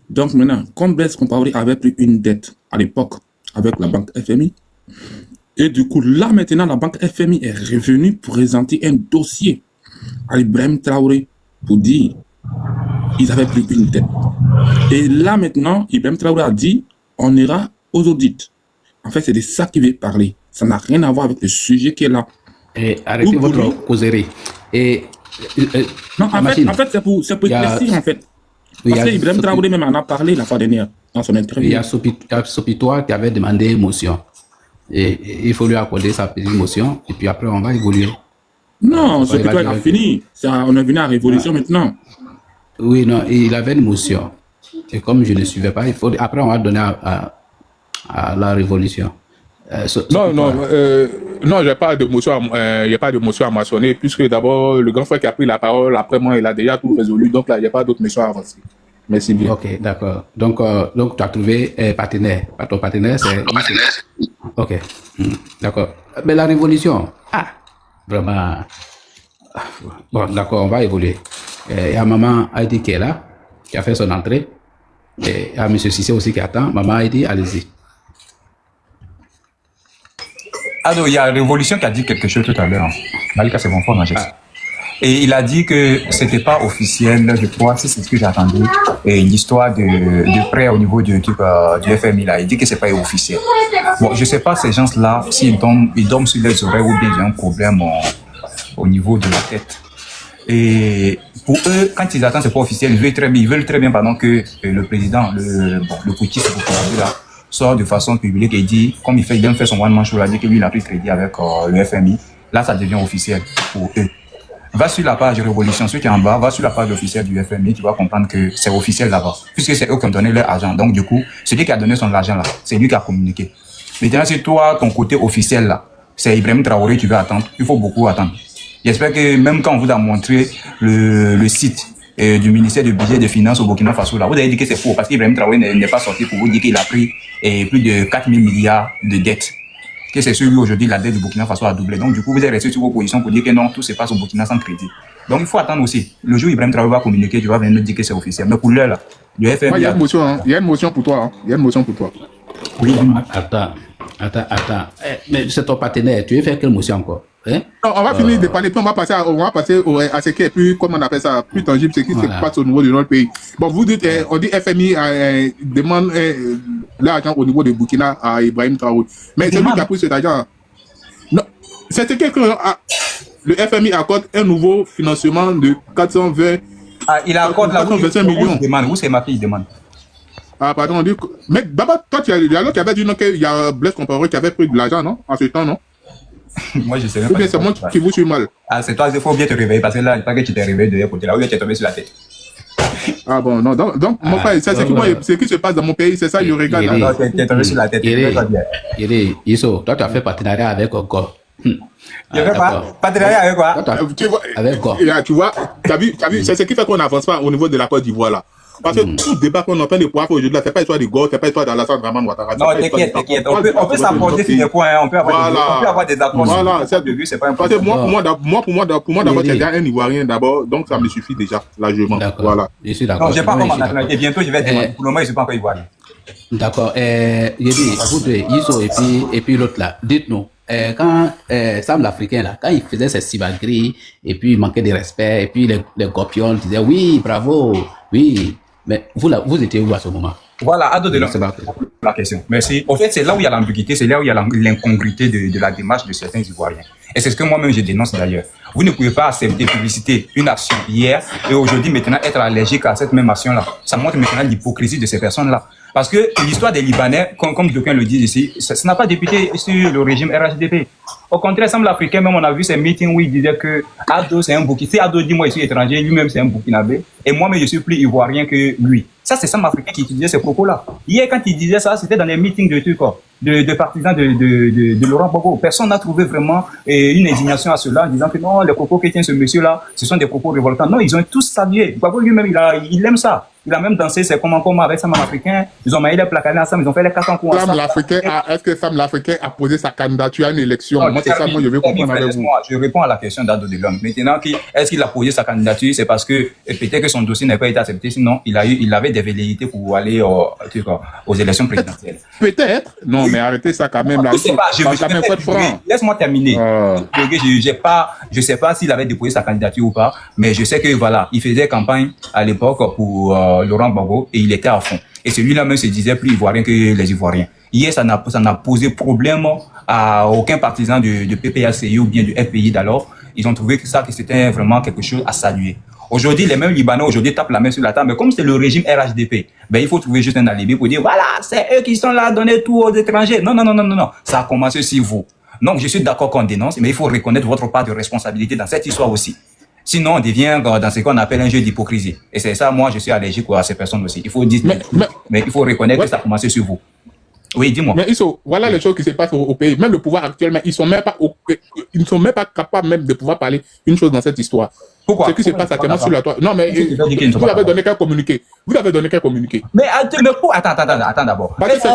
Donc maintenant, comme Blaise Compaoré avait pris une dette à l'époque avec la banque FMI, et du coup là maintenant la banque FMI est revenue présenter un dossier à Ibrahim Traoré pour dire ils avaient pris une dette. Et là maintenant, Ibrahim Traoré a dit on ira aux audits. En fait, c'est de ça qu'il veut parler. Ça n'a rien à voir avec le sujet qui est là. Et arrêtez votre causerie. Et non, en fait, c'est pour éclaircir en fait. Parce que Ibrahim Traoré même en a parlé la fois dernière dans son interview. Il y a Sopitoire qui avait demandé une motion. Et il faut lui accorder sa petite motion. Et puis après, on va évoluer. Non, Sopitoire a fini. On est venu à la révolution maintenant. Oui, non, il avait une motion. Et comme je ne suivais pas, après on va donner à la révolution. Non, il n'y a pas de motion à mentionner, puisque d'abord, le grand frère qui a pris la parole, après moi, il a déjà tout résolu, donc là, il n'y a pas d'autre motion à avancer. Merci bien. Ok, d'accord. Donc tu as trouvé partenaire. Ton partenaire, c'est... Ok, d'accord. Mais la révolution, vraiment... Bon, d'accord, on va évoluer. Il y a Maman Heidi qui est là, qui a fait son entrée. Et il y a M. Cissé aussi qui attend. Maman Heidi, allez-y. Alors, il y a Révolution qui a dit quelque chose tout à l'heure. Malika, c'est mon frère, ma geste. Et il a dit que c'était pas officiel, je crois, c'est ce que j'ai entendu. Et l'histoire de prêt au niveau du FMI, là, il dit que c'est pas officiel. Bon, je sais pas, ces gens-là, s'ils dorment sur les oreilles ou bien ils ont un problème au niveau de la tête. Et pour eux, quand ils attendent, c'est pas officiel, ils veulent très bien, pardon, que le président, le putschiste, là, sort de façon publique et dit, comme il vient faire son one-man show, il a dit que lui, il a pris crédit avec le FMI. Là, ça devient officiel pour eux. Va sur la page Révolution, ceux qui sont en bas, va sur la page officielle du FMI, tu vas comprendre que c'est officiel là-bas. Puisque c'est eux qui ont donné leur argent. Donc, du coup, celui qui a donné son argent là, c'est lui qui a communiqué. Maintenant, c'est toi, ton côté officiel là, c'est Ibrahim Traoré, tu veux attendre. Il faut beaucoup attendre. J'espère que même quand on vous a montré le site du ministère du budget et des finances au Burkina Faso, là, vous avez dit que c'est faux parce qu'Ibrahim Traoré n'est pas sorti pour vous dire qu'il a pris plus de 4 000 milliards de dettes. Que c'est celui aujourd'hui, la dette du Burkina Faso a doublé. Donc, du coup, vous êtes resté sur vos positions pour dire que non, tout se passe au Burkina sans crédit. Donc, il faut attendre aussi. Le jour où Ibrahim Traoré va communiquer, tu vas venir nous dire que c'est officiel. Mais pour l'heure, là, le FMI... Il y a une motion, hein. Il y a une motion pour toi. Il y a une motion pour toi. Oui. Attends. Mais c'est ton partenaire. Tu veux faire quelle motion encore? Hein? Non, on va finir de parler, puis on va passer à ce qui est plus, comment on appelle ça, plus tangible, ce qui se passe au niveau de notre pays. Bon, vous dites, on dit FMI demande l'argent au niveau de Burkina à Ibrahim Traoré. Mais c'est lui qui a pris cet argent. Non, c'est que le FMI accorde un nouveau financement de 420. il accorde là, 425 millions. Où c'est ma fille demande? Ah, pardon, on dit. Mais d'abord, toi, il y a l'autre qui avait dit non, qu'il y a Blaise Compaoré qui avait pris de l'argent, non? En ce temps, non? Moi, je sais même pas. Ou bien c'est moi qui vous suis mal. Ah, c'est toi, il faut bien te réveiller parce que là, il pas que tu t'es réveillé de l'autre côté là, ou bien tu es tombé sur la tête. Ah bon, non, donc mon frère, ça, c'est ce qui se passe dans mon pays, c'est ça, je regarde. Non, tu es tombé sur la tête. Iso, toi, tu as fait partenariat avec Encore. Je fais pas partenariat avec quoi? Tu vois, avec quoi? Tu vois, t'as vu, c'est ce qui fait qu'on n'avance pas au niveau de la Côte d'Ivoire là. Parce que tout débat qu'on est en train de pouvoir faire aujourd'hui, là, c'est pas histoire de gauche, c'est pas histoire d'Alassane Draman Ouattara. Non, t'inquiète. On peut s'accorder sur des points, hein. On peut avoir des accords. Voilà, c'est de vue, c'est pas un parce que problème. moi, pour moi, d'abord, c'est un Ivoirien d'abord, donc ça me suffit déjà, largement. Voilà. Je suis d'accord. Non, j'ai pas encore ma nationalité. Bientôt, je vais demander. Pour le moment, je suis pas encore Ivoirien. D'accord. Yedi, vous deux, Iso et puis l'autre là, dites-nous, quand Sam l'Africain là, quand il faisait ses sibageries et puis il manquait de respect et puis les gopioles disaient oui, bravo, oui, mais vous là, vous étiez où à ce moment? Voilà, Ado de la question. Merci. En fait, c'est là où il y a l'ambiguïté, c'est là où il y a l'incongruité de la démarche de certains Ivoiriens. Et c'est ce que moi-même je dénonce d'ailleurs. Vous ne pouvez pas accepter publicité une action hier et aujourd'hui maintenant être allergique à cette même action-là. Ça montre maintenant l'hypocrisie de ces personnes-là. Parce que l'histoire des Libanais, comme d'aucuns le disent ici, ça n'a pas débuté sur le régime RHDP. Au contraire, Sam l'Africain, même on a vu ces meetings où il disait que Ado c'est un Burkinabé. Si Ado dit moi je suis étranger, lui-même c'est un Burkinabé. Et moi-même je suis plus ivoirien que lui. Ça c'est Sam l'Africain qui utilisait ces propos-là. Hier quand il disait ça, c'était dans les meetings de partisans de Laurent Gbagbo. Personne n'a trouvé vraiment une indignation à cela en disant que non, les propos que tient ce monsieur-là, ce sont des propos révoltants. Non, ils ont tous salué. Gbagbo lui-même, il aime ça. Il a même dansé, c'est comment avec Sam l'Africain. Ils ont maillé les placards ensemble, ils ont fait les 400 coups ensemble. Est-ce que Sam l'Africain a posé sa candidature à une élection? Moi, c'est ça, moi, je veux comprendre avec vous. Je réponds à la question d'Ado de l'homme. Maintenant, est-ce qu'il a posé sa candidature? C'est parce que peut-être que son dossier n'a pas été accepté, sinon il avait des velléités pour aller aux élections présidentielles. Peut-être. Non, mais arrêtez ça quand même. Là. Je sais pas, laisse-moi terminer. Je sais pas s'il avait déposé sa candidature ou pas, mais je sais que voilà, il faisait campagne à l'époque pour Laurent Gbagbo et il était à fond. Et celui-là même se disait plus ivoirien que les Ivoiriens. Hier, ça n'a posé problème à aucun partisan de PPACI ou bien du FPI d'alors. Ils ont trouvé que c'était vraiment quelque chose à saluer. Aujourd'hui, les mêmes Libanais aujourd'hui tapent la main sur la table, mais comme c'est le régime RHDP, il faut trouver juste un alibi pour dire voilà, c'est eux qui sont là à donner tout aux étrangers. Non. Ça a commencé sur vous. Donc, je suis d'accord qu'on dénonce, mais il faut reconnaître votre part de responsabilité dans cette histoire aussi. Sinon, on devient dans ce qu'on appelle un jeu d'hypocrisie. Et c'est ça, moi, je suis allergique à ces personnes aussi. Il faut dire, mais il faut reconnaître que ça a commencé sur vous. Oui, dis-moi. Mais voilà les choses qui se passent au pays. Même le pouvoir actuellement, ils ne sont même pas capables même de pouvoir parler une chose dans cette histoire. Pourquoi? Ce qui se passe actuellement sur la toile. Non, mais vous avez donné qu'un communiqué. Vous avez donné qu'un communiqué. Mais pour... Attends d'abord. Parce que c'est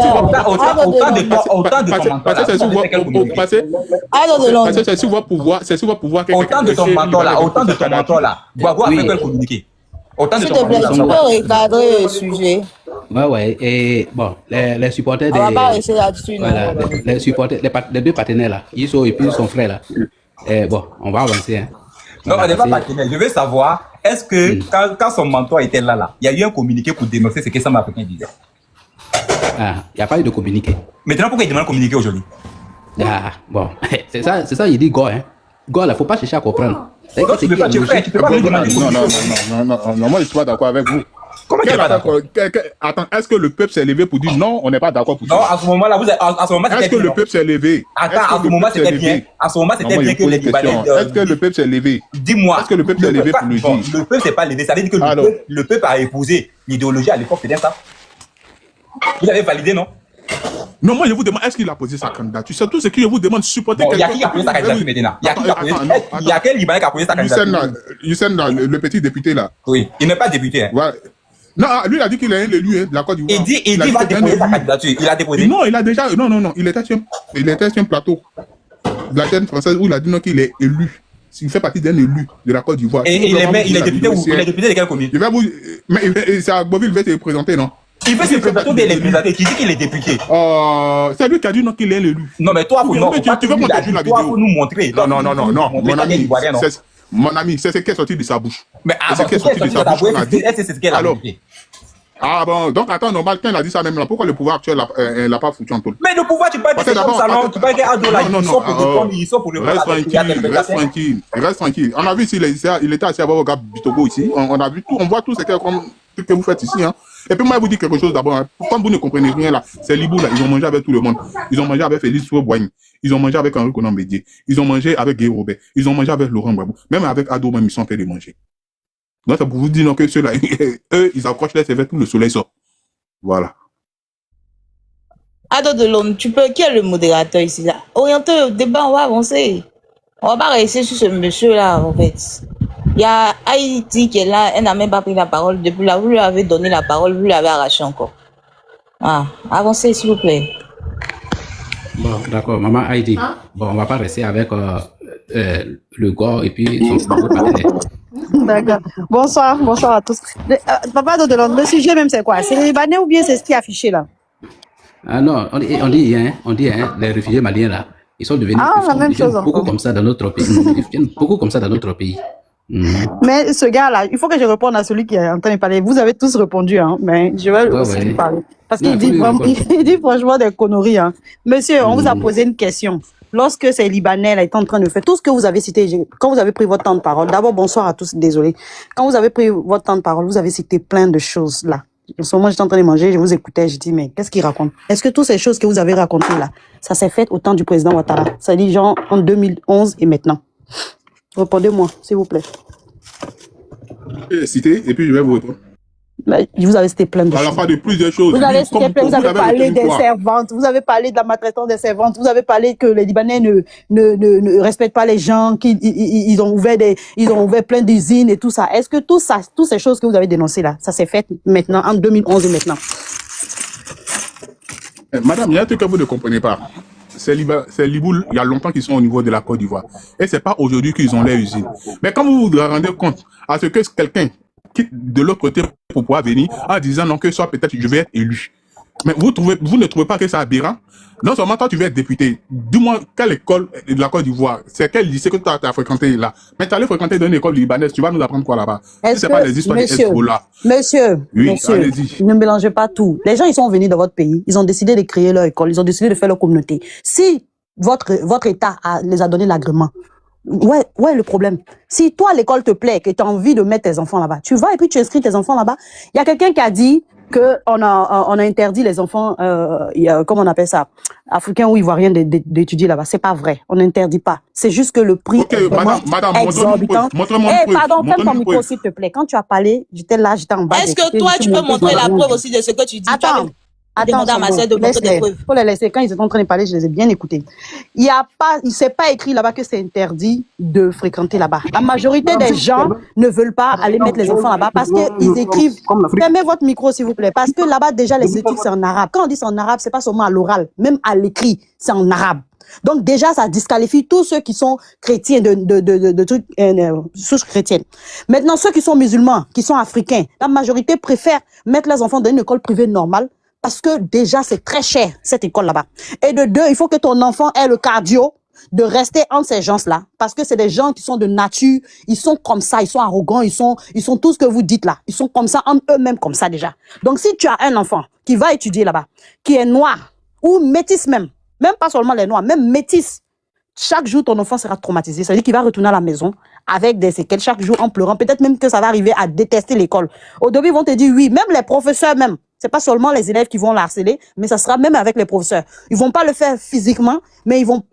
sur votre pouvoir. C'est sur votre pouvoir. Autant de ton mentor là. Gbagbo a fait quel communiqué? Autant de ton mentor. Tu peux recadrer le sujet. Ouais. Et bon, les supporters des. On va pas rester là-dessus. Voilà, les supporters, les deux partenaires là, Iso et puis son frère là. Bon, on va avancer. Hein. Non, on n'est pas partenaire. Je veux savoir, est-ce que quand son mentor était là, il y a eu un communiqué pour dénoncer ce que Sam l'Africain disait? Ah, il n'y a pas eu de communiqué. Maintenant, pourquoi il demande un communiqué aujourd'hui? Ah, bon, c'est ça, il dit go, hein. Go, là, faut pas chercher à comprendre. Non, tu peux pas lui demander. Non, moi je suis pas d'accord avec vous. Comment tu n'es pas d'accord? Attends, est-ce que le peuple s'est levé pour dire non, on n'est pas d'accord pour ça? Non, à ce moment-là, est-ce que le peuple s'est levé? Attends, à ce moment, c'était bien. À ce moment, c'était bien que les Libanais. Est-ce que le peuple s'est levé? Dis-moi. Est-ce que le peuple s'est levé pour le dire? Le peuple s'est pas levé. Ça veut dire que le peuple a épousé l'idéologie à l'époque, c'est bien ça? Vous avez validé, non? Non, moi je vous demande, est-ce qu'il a posé sa candidature? C'est tout ce que je vous demande, supporter quelqu'un. Il y a qui a posé sa candidature maintenant? Il y a quel Libanais qui a posé sa candidature? Youssef, le petit député là. Oui, il n'est pas député. Hein. Ouais. Non, lui il a dit qu'il est élu de la Côte d'Ivoire. Il dit va déposer sa candidature. Il a déposé. Non, il a déjà. Non. Il était sur un plateau de la chaîne française où il a dit non qu'il est élu. Il fait partie d'un élu de la Côte d'Ivoire. Et il est député où? Il est député de quelle commune? Mais c'est à Boville, il va se présenter, non? Il veut se présenter ou bien il est présenté? Qui dit qu'il est député? C'est lui qui a dit non qu'il est l'élu. Non, mais toi, tu veux qu'on te la vidéo? Toi, faut nous montrer. Non. Mon ami, c'est ce qui est sorti de sa bouche. Mais c'est ce qui est sorti de sa bouche. Est-ce que c'est ce qu'elle a dit? Ah bon, donc attends, normal, quand il a dit ça même là, pourquoi le pouvoir actuel l'a pas foutu en taule? Mais le pouvoir, tu peux dire comme salon, tu peux dire Ado là, ils sont pour le Reste tranquille. On a vu s'il était assis à voir au gars Bitogo ici, on a vu tout, on voit tout ce que vous faites ici. Hein. Et puis moi, je vous dis quelque chose d'abord. Hein. Comme vous ne comprenez rien là, c'est Libou là, ils ont mangé avec tout le monde. Ils ont mangé avec Félix Souboigne. Ils ont mangé avec Henri Conan Bédier. Ils ont mangé avec Guy Robert. Ils ont mangé avec Laurent Gbagbo. Même avec Ado, même ils sont en train de manger. Donc c'est pour vous dire que ceux-là, eux, ils accrochent les CV, tout le soleil sort. Voilà. Ado de l'homme, qui est le modérateur ici là? Orienter le débat, on va avancer. On va pas rester sur ce monsieur là en fait. Il y a Haïti qui est là, elle n'a même pas pris la parole. Depuis là, vous lui avez donné la parole, vous lui avez arraché encore. Ah, avancez, s'il vous plaît. Bon, d'accord, maman Heidi. Bon, on va pas rester avec le gore et puis son nouveau partenaire. D'accord. Bonsoir à tous. Papa de Delon, le sujet même c'est quoi? C'est les Libanais ou bien c'est ce qui est affiché là? Ah non, on dit, les réfugiés maliens là, ils sont devenus la même chose beaucoup encore. comme ça dans notre pays. Ils deviennent beaucoup comme ça dans notre pays. Mais ce gars-là, il faut que je réponde à celui qui est en train de parler. Vous avez tous répondu, hein, mais je vais aussi lui parler. Parce qu'il dit, il dit franchement des conneries. Hein. Monsieur, on vous a posé une question. Lorsque ces Libanais là étaient en train de faire tout ce que vous avez cité, quand vous avez pris votre temps de parole, d'abord bonsoir à tous, désolé. Quand vous avez pris votre temps de parole, vous avez cité plein de choses là. En ce moment, j'étais en train de manger, je vous écoutais, je dis, mais qu'est-ce qu'il raconte? Est-ce que toutes ces choses que vous avez racontées là, ça s'est fait au temps du président Ouattara? Ça dit genre en 2011 et maintenant. Répondez-moi, s'il vous plaît. Cité, et puis je vais vous répondre. Mais vous avez cité plein de choses. À la fin de plusieurs choses. Vous avez cité plein, vous avez parlé des servantes, vous avez parlé de la maltraitance des servantes, vous avez parlé que les Libanais ne respectent pas les gens, qu'ils ont ouvert plein d'usines et tout ça. Est-ce que tout ça, toutes ces choses que vous avez dénoncées là, ça s'est fait maintenant, en 2011 et maintenant? Madame, il y a un truc que vous ne comprenez pas. Ces Libouls, il y a longtemps qu'ils sont au niveau de la Côte d'Ivoire. Et c'est pas aujourd'hui qu'ils ont leur usine. Mais quand vous vous rendez compte à ce que quelqu'un quitte de l'autre côté pour pouvoir venir en disant non que soit peut-être je vais être élu. Mais vous ne trouvez pas que c'est aberrant? Non seulement toi tu vas être député, dis-moi quelle école de la Côte d'Ivoire, c'est quel lycée que tu as fréquenté là? Mais tu allais fréquenter dans une école libanaise, tu vas nous apprendre quoi là-bas? Si c'est pas les histoires des Hezbollah. Monsieur, ne mélangez pas tout. Les gens, ils sont venus dans votre pays, ils ont décidé de créer leur école, ils ont décidé de faire leur communauté. Si votre État les a donné l'agrément, ouais, le problème. Si toi, l'école te plaît, que tu as envie de mettre tes enfants là-bas, tu vas et puis tu inscris tes enfants là-bas. Il y a quelqu'un qui a dit que on a interdit les enfants, comment on appelle ça, africains ou ivoiriens d'étudier là-bas. C'est pas vrai. On n'interdit pas. C'est juste que le prix est vraiment exorbitant. Pardon, ferme ton micro s'il te plaît. Quand tu as parlé, j'étais en bas. Est-ce que toi, tu peux montrer la preuve aussi de ce que tu dis? Attends, à ma sœur de montrer des preuves. Faut les laisser. Quand ils étaient en train de parler, je les ai bien écoutés. Il s'est pas écrit là-bas que c'est interdit de fréquenter là-bas. La majorité des gens ne veulent pas aller mettre les enfants là-bas parce qu'ils écrivent. Fermez votre micro, s'il vous plaît. Parce que là-bas, déjà, les études, c'est en arabe. Quand on dit c'est en arabe, c'est pas seulement à l'oral. Même à l'écrit, c'est en arabe. Donc, déjà, ça disqualifie tous ceux qui sont chrétiens de trucs, souches chrétiennes. Maintenant, ceux qui sont musulmans, qui sont africains, la majorité préfère mettre leurs enfants dans une école privée normale. Parce que déjà, c'est très cher, cette école là-bas. Et de deux, il faut que ton enfant ait le cardio de rester entre ces gens-là. Parce que c'est des gens qui sont de nature, ils sont comme ça, ils sont arrogants, ils sont tout ce que vous dites là. Ils sont comme ça, en eux-mêmes comme ça déjà. Donc si tu as un enfant qui va étudier là-bas, qui est noir, ou métis même pas seulement les noirs, même métis, chaque jour, ton enfant sera traumatisé. Ça veut dire qu'il va retourner à la maison avec des séquelles chaque jour en pleurant. Peut-être même que ça va arriver à détester l'école. Au début, ils vont te dire oui, même les professeurs même. C'est pas seulement les élèves qui vont l'harceler, mais ça sera même avec les professeurs. Ils vont pas le faire physiquement, mais ils vont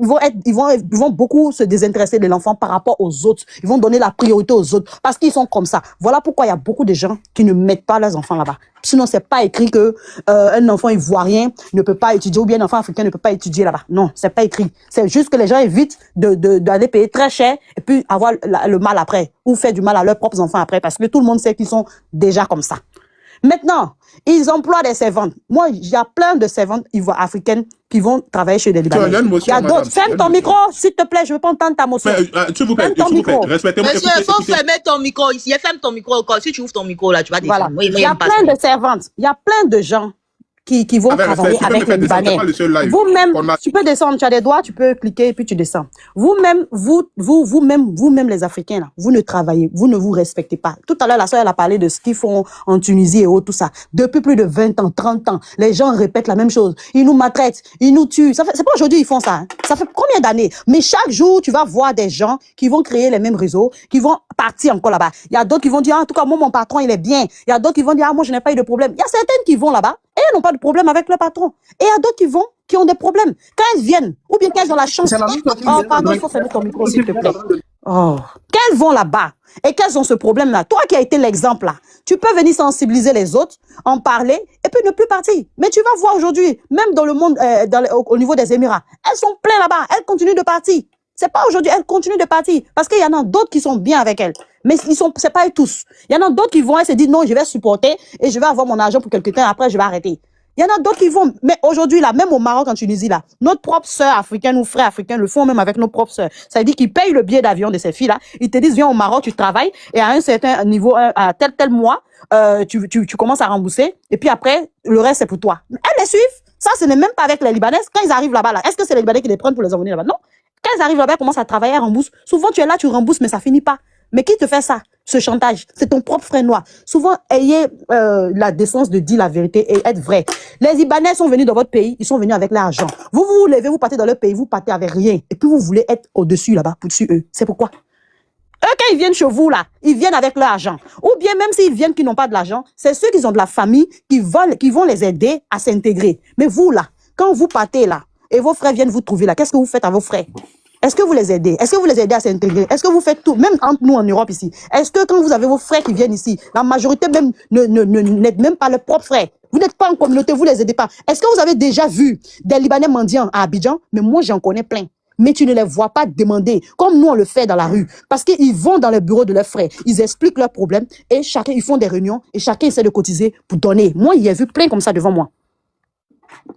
beaucoup se désintéresser de l'enfant par rapport aux autres. Ils vont donner la priorité aux autres parce qu'ils sont comme ça. Voilà pourquoi il y a beaucoup de gens qui ne mettent pas leurs enfants là-bas. Sinon, c'est pas écrit que un enfant ivoirien ne peut pas étudier ou bien un enfant africain ne peut pas étudier là-bas. Non, c'est pas écrit. C'est juste que les gens évitent d'aller payer très cher et puis avoir le mal après ou faire du mal à leurs propres enfants après parce que tout le monde sait qu'ils sont déjà comme ça. Maintenant, ils emploient des servantes. Moi, il y a plein de servantes africaines qui vont travailler chez les Libanais. Il y a d'autres. Ferme ton micro, s'il te plaît, je veux pas entendre ta motion. S'il vous plaît, respectez-moi. Monsieur, il faut fermer ton micro ici. Ferme ton micro. Si tu ouvres ton micro, là, tu vas descendre. Voilà. Il y a plein de servantes. Il y a plein de gens qui vont travailler avec les Libanais. Vous-même, tu peux descendre, tu as des doigts, tu peux cliquer et puis tu descends. Vous-même, vous-même les Africains, là, vous ne travaillez, vous ne vous respectez pas. Tout à l'heure, la soeur, elle a parlé de ce qu'ils font en Tunisie et autres, tout ça. Depuis plus de 20 ans, 30 ans, les gens répètent la même chose. Ils nous maltraitent, ils nous tuent. C'est pas aujourd'hui ils font ça. Hein. Ça fait combien d'années? Mais chaque jour, tu vas voir des gens qui vont créer les mêmes réseaux, qui vont partir encore là-bas. Il y a d'autres qui vont dire, en tout cas, moi, mon patron, il est bien. Il y a d'autres qui vont dire, moi, je n'ai pas eu de problème. Il y a certaines qui vont là-bas et elles n'ont pas de problème avec leur patron. Et il y a d'autres qui ont des problèmes. Quand elles viennent, ou bien qu'elles ont la chance. Oh, pardon, il faut fermer ton micro, s'il te plaît. Oh, qu'elles vont là-bas et qu'elles ont ce problème-là. Toi qui as été l'exemple là, tu peux venir sensibiliser les autres, en parler et puis ne plus partir. Mais tu vas voir aujourd'hui, même dans le monde, au niveau des Émirats, elles sont pleines là-bas. Elles continuent de partir. C'est pas aujourd'hui, elle continue de partir. Parce qu'il y en a d'autres qui sont bien avec elle. Mais c'est pas eux tous. Il y en a d'autres qui vont, elle se dit, non, je vais supporter et je vais avoir mon argent pour quelque temps, après je vais arrêter. Il y en a d'autres qui vont, mais aujourd'hui, là, même au Maroc, en Tunisie, là, notre propre sœur africaine ou frère africain le font même avec nos propres sœurs. Ça veut dire qu'ils payent le billet d'avion de ces filles-là. Ils te disent, viens au Maroc, tu travailles, et à un certain niveau, à tel mois, tu commences à rembourser, et puis après, le reste, c'est pour toi. Elles les suivent. Ça, ce n'est même pas avec les Libanaises. Quand ils arrivent là-bas, là, est-ce que c'est les Libanais qui les prennent pour les envoyer là-bas? Non. Quand ils arrivent là-bas, ils commencent à travailler, à rembourser. Souvent, tu es là, tu rembourses, mais ça finit pas. Mais qui te fait ça? Ce chantage, c'est ton propre frère noir. Souvent, ayez la décence de dire la vérité et être vrai. Les Libanais sont venus dans votre pays, ils sont venus avec l'argent. Vous vous levez, vous partez dans leur pays, vous partez avec rien. Et puis vous voulez être au-dessus là-bas, au-dessus eux. C'est pourquoi? Eux, quand ils viennent chez vous là, ils viennent avec leur argent. Ou bien même s'ils viennent qui n'ont pas de l'argent, c'est ceux qui ont de la famille qui vont les aider à s'intégrer. Mais vous là, quand vous partez là, et vos frères viennent vous trouver là, qu'est-ce que vous faites à vos frères? Est-ce que vous les aidez? Est-ce que vous les aidez à s'intégrer? Est-ce que vous faites tout? Même entre nous en Europe ici. Est-ce que quand vous avez vos frères qui viennent ici, la majorité même n'êtes même pas leurs propres frères? Vous n'êtes pas en communauté, vous les aidez pas. Est-ce que vous avez déjà vu des Libanais mendiants à Abidjan? Mais moi, j'en connais plein. Mais tu ne les vois pas demander, comme nous on le fait dans la rue. Parce qu'ils vont dans les bureaux de leurs frères, ils expliquent leurs problèmes et chacun, ils font des réunions et chacun essaie de cotiser pour donner. Moi, il y a vu plein comme ça devant moi.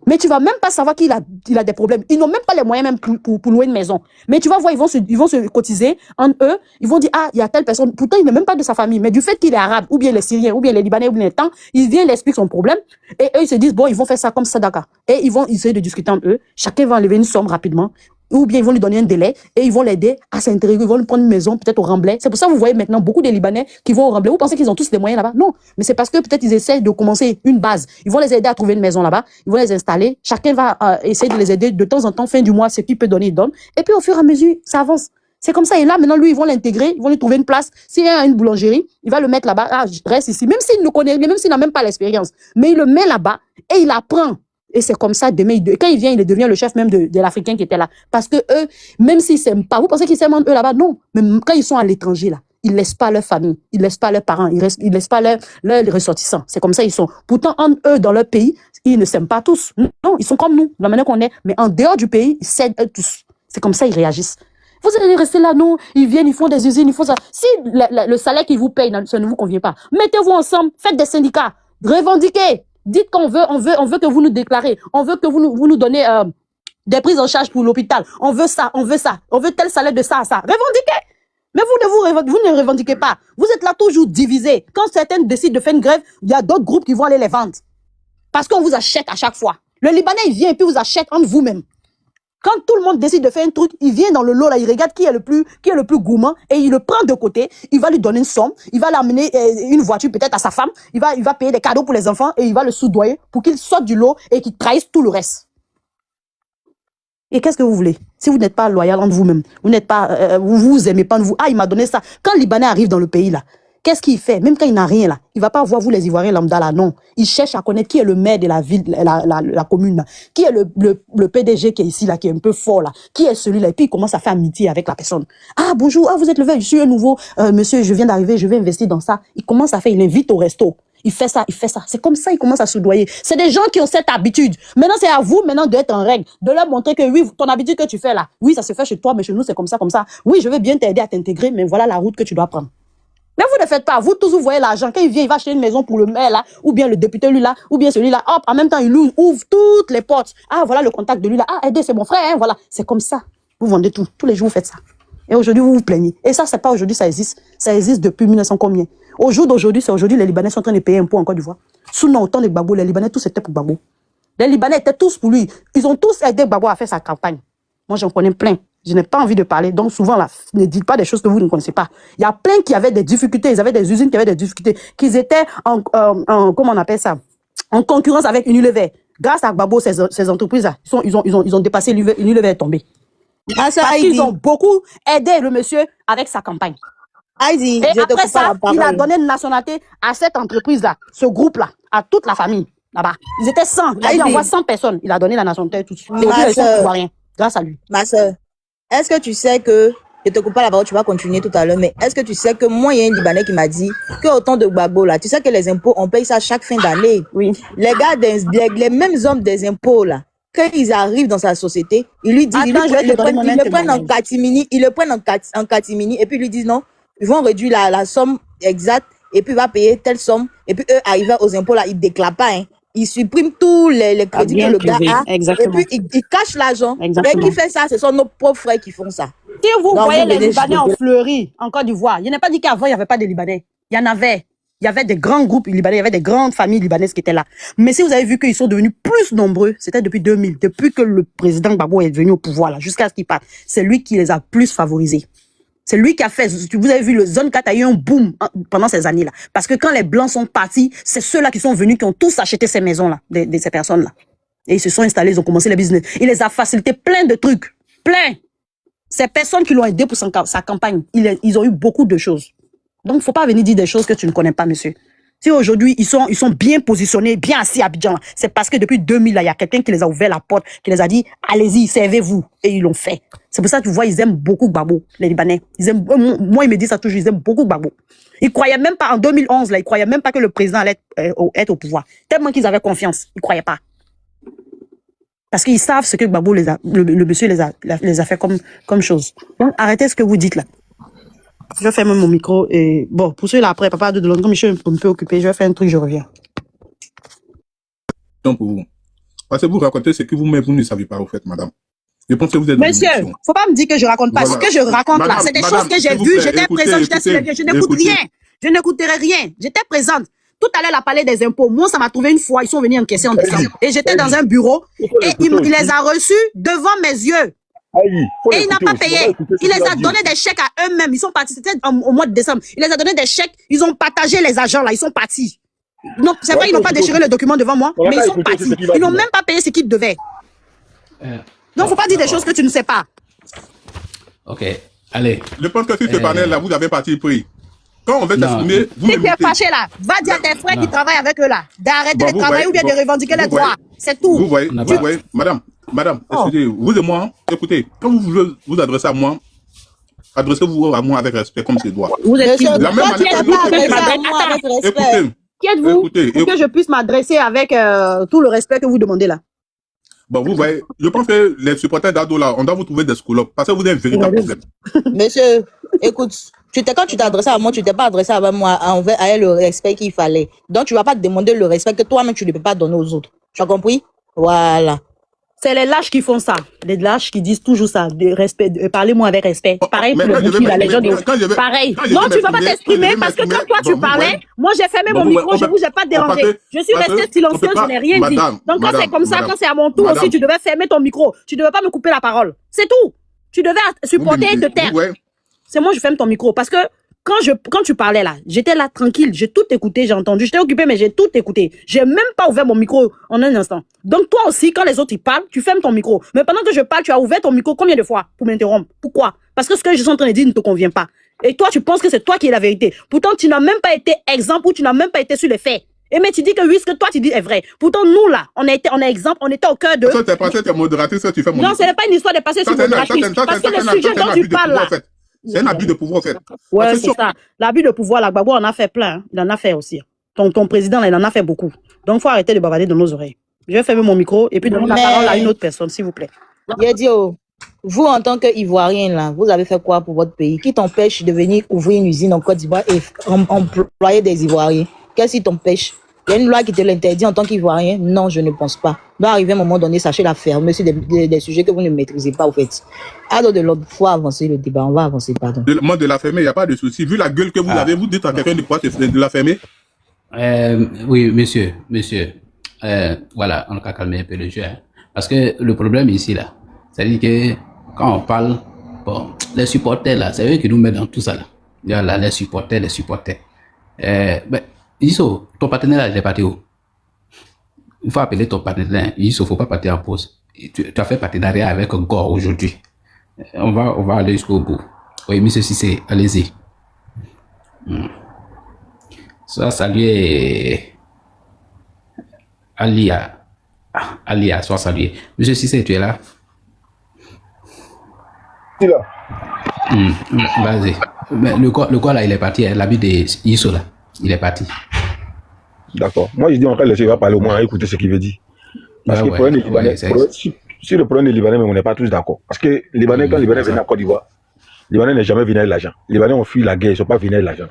Mais tu vas même pas savoir qu'il a des problèmes. Ils n'ont même pas les moyens même pour louer une maison. Mais tu vas voir, ils vont se cotiser entre eux. Ils vont dire, ah, il y a telle personne. Pourtant, il n'est même pas de sa famille. Mais du fait qu'il est arabe, ou bien les Syriens, ou bien les Libanais, ou bien les temps, il vient, il explique son problème. Et eux, ils se disent, bon, ils vont faire ça comme ça, d'accord. Et ils vont essayer de discuter entre eux. Chacun va enlever une somme rapidement. Ou bien ils vont lui donner un délai et ils vont l'aider à s'intégrer, ils vont lui prendre une maison peut-être au Remblai. C'est pour ça que vous voyez maintenant beaucoup de Libanais qui vont au Remblai. Vous pensez qu'ils ont tous des moyens là-bas? Non, mais c'est parce que peut-être ils essaient de commencer une base. Ils vont les aider à trouver une maison là-bas, ils vont les installer. Chacun va essayer de les aider de temps en temps, fin du mois, ce qu'il peut donner, il donne. Et puis au fur et à mesure, ça avance. C'est comme ça. Et là, maintenant, lui, ils vont l'intégrer, ils vont lui trouver une place. S'il y a une boulangerie, il va le mettre là-bas. Ah, reste ici. Même s'il ne connaît rien, même s'il n'a même pas l'expérience. Mais il le met là-bas et il apprend. Et c'est comme ça, demain, quand il vient, il devient le chef même de l'Africain qui était là. Parce que eux, même s'ils s'aiment pas, vous pensez qu'ils s'aiment entre eux là-bas? Non. Même quand ils sont à l'étranger, là, ils laissent pas leur famille, ils laissent pas leurs parents, ils laissent pas leurs ressortissants. C'est comme ça ils sont. Pourtant, entre eux, dans leur pays, ils ne s'aiment pas tous. Non, ils sont comme nous, de la manière qu'on est. Mais en dehors du pays, ils s'aident eux tous. C'est comme ça ils réagissent. Vous allez rester là, non? Ils viennent, ils font des usines, ils font ça. Si le salaire qu'ils vous payent, ça ne vous convient pas, mettez-vous ensemble, faites des syndicats, revendiquez. Dites qu'on veut que vous nous déclarez. On veut que vous nous donnez des prises en charge pour l'hôpital. On veut ça, on veut ça. On veut tel salaire de ça à ça. Revendiquez. Mais vous ne revendiquez pas. Vous êtes là toujours divisés. Quand certains décident de faire une grève, il y a d'autres groupes qui vont aller les vendre. Parce qu'on vous achète à chaque fois. Le Libanais, il vient et puis vous achète entre vous-même. Quand tout le monde décide de faire un truc, il vient dans le lot là, il regarde qui est le plus gourmand et il le prend de côté, il va lui donner une somme, il va l'amener une voiture peut-être à sa femme, il va payer des cadeaux pour les enfants et il va le soudoyer pour qu'il sorte du lot et qu'il trahisse tout le reste. Et qu'est-ce que vous voulez? Si vous n'êtes pas loyal entre vous-même, vous n'êtes pas, vous aimez pas vous, ah il m'a donné ça. Quand le Libanais arrive dans le pays là, qu'est-ce qu'il fait? Même quand il n'a rien là, il va pas voir vous les Ivoiriens lambda là, non. Il cherche à connaître qui est le maire de la ville, la commune là, qui est le PDG qui est ici là, qui est un peu fort là, qui est celui-là, et puis il commence à faire amitié avec la personne. Ah bonjour, ah vous êtes le veille, je suis un nouveau monsieur, je viens d'arriver, je vais investir dans ça. Il commence à faire, il invite au resto. Il fait ça, il fait ça. C'est comme ça, il commence à soudoyer. C'est des gens qui ont cette habitude. Maintenant, c'est à vous maintenant d'être en règle, de leur montrer que oui, ton habitude que tu fais là, oui, ça se fait chez toi, mais chez nous, c'est comme ça, comme ça. Oui, je vais bien t'aider à t'intégrer, mais voilà la route que tu dois prendre. Mais vous ne faites pas. Vous tous, vous voyez l'argent. Quand il vient, il va acheter une maison pour le maire là, ou bien le député lui là, ou bien celui là. Hop, en même temps, il ouvre toutes les portes. Ah, voilà le contact de lui là. Ah, aidez, c'est mon frère, hein, voilà. C'est comme ça. Vous vendez tout. Tous les jours, vous faites ça. Et aujourd'hui, vous vous plaignez. Et ça, c'est pas aujourd'hui, ça existe. Ça existe depuis 1900 combien? Au jour d'aujourd'hui, c'est aujourd'hui, les Libanais sont en train de payer un impôt en Côte d'Ivoire. Sous le temps de Gbagbo, les Libanais, tous étaient pour Gbagbo. Les Libanais étaient tous pour lui. Ils ont tous aidé Gbagbo à faire sa campagne. Moi, j'en connais plein. Je n'ai pas envie de parler. Donc, souvent, là, ne dites pas des choses que vous ne connaissez pas. Il y a plein qui avaient des difficultés. Ils avaient des usines qui avaient des difficultés. Qu'ils étaient comment on appelle ça? En concurrence avec Unilever. Grâce à Gbagbo, ces entreprises-là, ils ont dépassé Unilever est tombé. Parce qu'ils ont beaucoup aidé le monsieur avec sa campagne. Heidi, et après ça, il a donné une nationalité à cette entreprise-là, ce groupe-là, à toute la famille, là-bas. Ils étaient 100. Il a dit, envoie 100 personnes. Il a donné la nationalité à tout de suite. Ils sont rien, grâce à lui. Ma soeur, est-ce que tu sais que, je te coupe pas la parole, tu vas continuer tout à l'heure, mais est-ce que tu sais que moi, il y a un Libanais qui m'a dit qu'au temps de Gbagbo, là, tu sais que les impôts, on paye ça chaque fin d'année. Oui. Les gars, les mêmes hommes des impôts, là, quand ils arrivent dans sa société, ils lui disent, Attends, je vais te donner mon ils le prennent en témoignage. catimini, ils le prennent en catimini, et puis ils lui disent non, ils vont réduire la somme exacte, et puis il va payer telle somme, et puis eux, arrivés aux impôts, là, ils déclarent pas, hein. Ils suppriment tous les crédits que bien le gars privé, a, exactement. et puis ils cachent l'argent. Mais Exactement. qui fait ça? Ce sont nos pauvres frères qui font ça. Si vous Donc, voyez vous les venez Libanais en de- fleurie en Côte d'Ivoire, je n'ai pas dit qu'avant, il n'y avait pas de Libanais. Il y en avait. Il y avait des grands groupes libanais, il y avait des grandes familles libanaises qui étaient là. Mais si vous avez vu qu'ils sont devenus plus nombreux, c'était depuis 2000, depuis que le président Gbagbo est venu au pouvoir, là, jusqu'à ce qu'il parte. C'est lui qui les a plus favorisés. C'est lui qui a fait, vous avez vu, le Zone 4 a eu un boom pendant ces années-là. Parce que quand les Blancs sont partis, c'est ceux-là qui sont venus, qui ont tous acheté ces maisons-là, de ces personnes-là. Et ils se sont installés, ils ont commencé les business. Il les a facilité plein de trucs. Plein. Ces personnes qui l'ont aidé pour sa campagne, ils ont eu beaucoup de choses. Donc, faut pas venir dire des choses que tu ne connais pas, monsieur. Si aujourd'hui, ils sont bien positionnés, bien assis à Abidjan, c'est parce que depuis 2000, là, il y a quelqu'un qui les a ouvert la porte, qui les a dit, allez-y, servez-vous. Et ils l'ont fait. C'est pour ça que tu vois, ils aiment beaucoup Gbagbo, les Libanais. Ils aiment, moi, ils me disent ça toujours, ils aiment beaucoup Gbagbo. Ils croyaient même pas, en 2011, là, ils croyaient même pas que le président allait être au pouvoir. Tellement qu'ils avaient confiance. Ils croyaient pas. Parce qu'ils savent ce que Gbagbo le monsieur les a fait comme chose. Donc, arrêtez ce que vous dites là. Je vais fermer mon micro et bon, pour ceux là après, papa de Londres, comme je suis un peu occupé, je vais faire un truc, je reviens. Donc, pour vous. Parce que vous racontez ce que vous-même, vous ne savez pas, au fait, madame. Je pense que vous êtes dans Monsieur, l'émission. faut pas me dire que je raconte pas. Voilà. Ce que je raconte là, Madame, c'est des madame, choses que j'ai s'il vous vues, plaît, j'étais écoutez, présente, j'étais sur les écoutez, vieux, je n'écoute écoutez. rien. Je n'écouterai rien. J'étais présente. Tout à l'heure, elle a parlé des impôts. Moi, ça m'a trouvé une fois, ils sont venus encaisser en décembre. Et j'étais dans un bureau et il les a reçus devant mes yeux. Et il n'a pas payé. Il les a donné des chèques à eux-mêmes. Ils sont partis. C'était au mois de décembre. Il les a donné des chèques. Ils ont partagé les agents là. Ils sont partis. Non, c'est vrai, ils n'ont pas déchiré le document devant moi, mais ils sont partis. Ils n'ont même pas payé ce qu'ils devaient. Donc, faut pas dire des choses que tu ne sais pas. Ok, allez. Je pense que sur ce panel-là, vous avez parti pris. Quand on va t'exprimer, vous Si tu es mettez. fâché là, va dire à tes frères qui travaillent avec eux là, d'arrêter Bon, de vous travailler voyez, ou bien de bon, revendiquer les vous voyez. droits. C'est tout. Vous voyez, madame, excusez, vous et moi, écoutez, quand vous voulez vous adresser à moi, adressez-vous à moi avec respect, comme c'est doit. Vous êtes qui? La même Toi, tu manière es que pas nous, adressé à écoutez, moi avec respect. écoutez, Qui êtes-vous écoutez, pour que je puisse m'adresser avec tout le respect que vous demandez là? Bon, vous voyez, je pense que les supporters d'Ado là, on doit vous trouver des scolopes parce que vous avez un véritable problème. Monsieur, écoute, quand tu t'es adressé à moi, tu t'es pas adressé à moi avec le respect qu'il fallait. Donc, tu vas pas te demander le respect que toi-même, tu ne peux pas donner aux autres. Tu as compris? Voilà. C'est les lâches qui font ça. Les lâches qui disent toujours ça. De respect, parlez-moi avec respect. Pareil pour le bouquet, là, les gens disent. Pareil. Non, tu vas pas t'exprimer parce que quand toi tu parlais, moi j'ai fermé mon micro, je vous ai pas dérangé. Je suis restée silencieuse, je n'ai rien dit. Donc quand c'est comme ça, quand c'est à mon tour aussi, tu devais fermer ton micro. Tu devais pas me couper la parole. C'est tout. Tu devais supporter et te taire. C'est moi, je ferme ton micro parce que quand tu parlais là, j'étais là tranquille, j'ai tout écouté, j'ai entendu, j'étais occupé, mais j'ai tout écouté. J'ai même pas ouvert mon micro en un instant. Donc toi aussi, quand les autres ils parlent, tu fermes ton micro. Mais pendant que je parle, tu as ouvert ton micro combien de fois pour m'interrompre? Pourquoi? Parce que ce que je suis en train de dire ne te convient pas. Et toi, tu penses que c'est toi qui es la vérité. Pourtant, tu n'as même pas été exemple ou tu n'as même pas été sur les faits. Et mais tu dis que oui, ce que toi tu dis est vrai. Pourtant, nous là, on est exemple, on était au cœur de... Ça, t'es passé, t'es modératrice, ça, tu fais mon. Non, ce n'est pas une histoire de passer sur modératrice. Parce que le sujet dont tu parles là... C'est un abus de pouvoir, en fait. Ouais, c'est ça. L'abus de pouvoir, là, Gbagbo en a fait plein. Hein. Il en a fait aussi. Ton président, là, il en a fait beaucoup. Donc, il faut arrêter de bavarder dans nos oreilles. Je vais fermer mon micro et puis donner la parole à une autre personne, s'il vous plaît. Yadio, vous, en tant qu'Ivoirien, là, vous avez fait quoi pour votre pays? Qui t'empêche de venir ouvrir une usine en Côte d'Ivoire et employer des Ivoiriens? Qu'est-ce qui t'empêche? Il y a une loi qui te l'interdit en tant qu'Ivoirien? Non, je ne pense pas. Il doit arriver un moment donné, sachez la fermer sur des sujets que vous ne maîtrisez pas, au fait. Alors, de l'autre, il faut avancer le débat. On va avancer, pardon. Moi, de la fermer, il n'y a pas de souci. Vu la gueule que vous avez, vous dites à quelqu'un de quoi de la fermer? Oui, monsieur. Voilà, on a qu'à calmer un peu le jeu. Hein. Parce que le problème ici, là, c'est-à-dire que quand on parle, bon, les supporters, là, c'est eux qui nous mettent dans tout ça, là. Voilà, les supporters. Ben, Iso, ton partenaire, là, il est parti où? Il faut appeler ton partenaire. Iso, il ne faut pas partir en pause. Tu as fait partenariat avec Gore aujourd'hui. On va aller jusqu'au bout. Oui, monsieur Cissé, allez-y. Soit saluer Alia, soit saluer. Monsieur Cissé, tu es là? Il est là. Vas-y. Mais le corps là, il est parti. Hein, l'habit de Iso là, il est parti. D'accord. Moi, je dis, on va laisser, il va parler au moins, écouter ce qu'il veut dire. Parce que le problème des Libanais, sur le problème des Libanais, mais on n'est pas tous d'accord. Parce que les Libanais, quand les Libanais venaient en Côte d'Ivoire, les Libanais n'est jamais venu avec l'argent. Les Libanais ont fui la guerre, ils ne sont pas venus avec l'argent.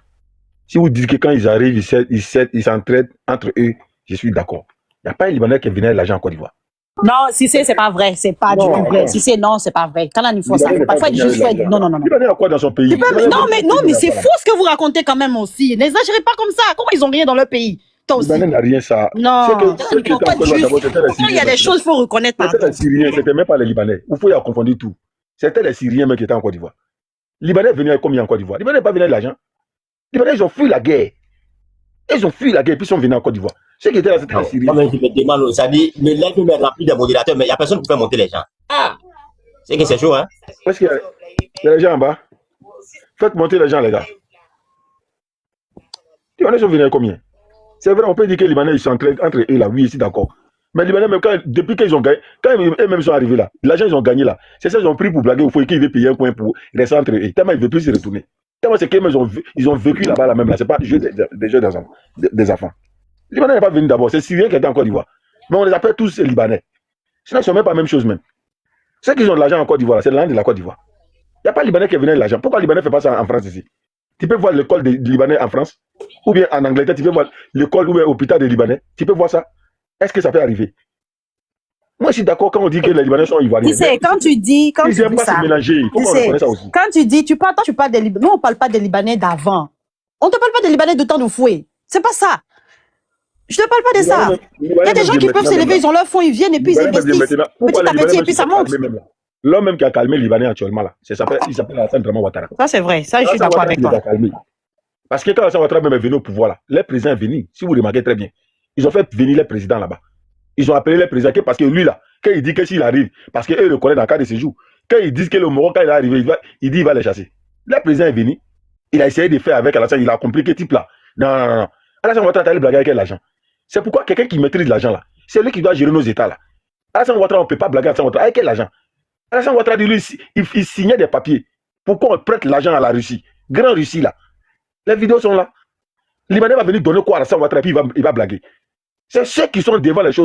Si vous dites que quand ils arrivent, ils s'entraident entre eux, je suis d'accord. Il n'y a pas un Libanais qui est venu avec l'argent en Côte d'Ivoire. Non, si c'est pas vrai, c'est pas du tout vrai. Si c'est non, c'est pas vrai. Quand on faut ça, parfois il juste fait non. Le Libanais a quoi dans son pays? Non, mais c'est faux ce que vous racontez quand même aussi. N'exagérez pas comme ça. Comment ils ont rien dans leur pays? Le Libanais n'a rien ça. Non, il y a des choses qu'il faut reconnaître. C'était les Syriens, c'était même pas les Libanais. Vous pouvez confondre tout. C'était les Syriens même qui étaient en Côte d'Ivoire. Les Libanais venaient avec combien en Côte d'Ivoire? Les Libanais n'ont pas venu avec l'argent. Les Libanais, ils ont fui la guerre. Ils ont fui la guerre, puis ils sont venus en Côte d'Ivois. Ceux qui étaient là, c'était les Syriens. Non, mais je me demande, ça dit, le live peut mettre rempli de modérateurs, mais il n'y a personne qui peut monter les gens. Ah! C'est que c'est chaud, hein? Parce qu'il y a les gens en bas. Faites monter les gens, les gars. Les Libanais sont venus avec combien? C'est vrai, on peut dire que les Libanais, ils sont entre eux là, oui, ici, d'accord. Mais les Libanais, même depuis qu'ils ont gagné, quand eux-mêmes sont arrivés là, l'argent, ils ont gagné là. C'est ça, ils ont pris pour blaguer, il faut qu'ils veulent payer un coin pour rester entre eux. Tellement ils ne veulent plus se retourner. Tellement c'est qu'ils ont vécu là-bas, là même là. C'est pas des jeux des enfants. Les Libanais n'est pas venu d'abord, c'est Syriens qui étaient en Côte d'Ivoire. Mais on les appelle tous les Libanais. Sinon, ils ne sont même pas la même chose même. Ceux qui ont de l'argent en Côte d'Ivoire, c'est l'an de la Côte d'Ivoire. Il n'y a pas de Libanais qui est venu avec l'argent. Pourquoi les Libanais ne font pas ça en France ici? Tu peux voir l'école des Libanais en France, ou bien en Angleterre, tu peux voir l'école ou bien l'hôpital des Libanais. Tu peux voir ça. Est-ce que ça peut arriver? Moi, je suis d'accord quand on dit que les Libanais sont ivoiriens. Tu sais, quand tu dis ça, se mélanger. Il faut qu'on reconnaisse ça aussi. Quand tu dis, tu parles des Libanais. Nous, on ne parle pas des Libanais d'avant. On ne te parle pas des Libanais de temps de fouet. C'est pas ça. Je ne te parle pas de ça. Il y a des gens qui peuvent se lever, ils ont leur fonds, ils viennent et puis ils investissent. Petit à petit, et puis ça monte. L'homme même qui a calmé les Libanais actuellement là, il s'appelle Alassane Draman Ouattara. Ça c'est vrai, ça je suis d'accord avec toi. Parce que quand Alassane Ouattara même est venu au pouvoir là, les présidents sont venus, si vous remarquez très bien, ils ont fait venir les présidents là-bas. Ils ont appelé les présidents parce que lui là, quand il dit que s'il arrive, parce qu'eux le connaissent dans le cas de séjour, quand ils disent que le Maroc quand il est arrivé, il dit qu'il va les chasser. Le président est venu, il a essayé de faire avec Alassane, il a compliqué type là. Non. Alassane Ouattara allé blaguer avec l'argent. C'est pourquoi quelqu'un qui maîtrise l'argent là, c'est lui qui doit gérer nos états là. Alassane Ouattara, on ne peut pas blaguer Alassane Ouattara avec quel argent? Alassane Ouattara, lui, il signait des papiers. Pourquoi on prête l'argent à la Russie? Grand Russie, là. Les vidéos sont là. Le Libanais va venir donner quoi à Alassane Ouattara et puis il va blaguer. C'est ceux qui sont devant les choses.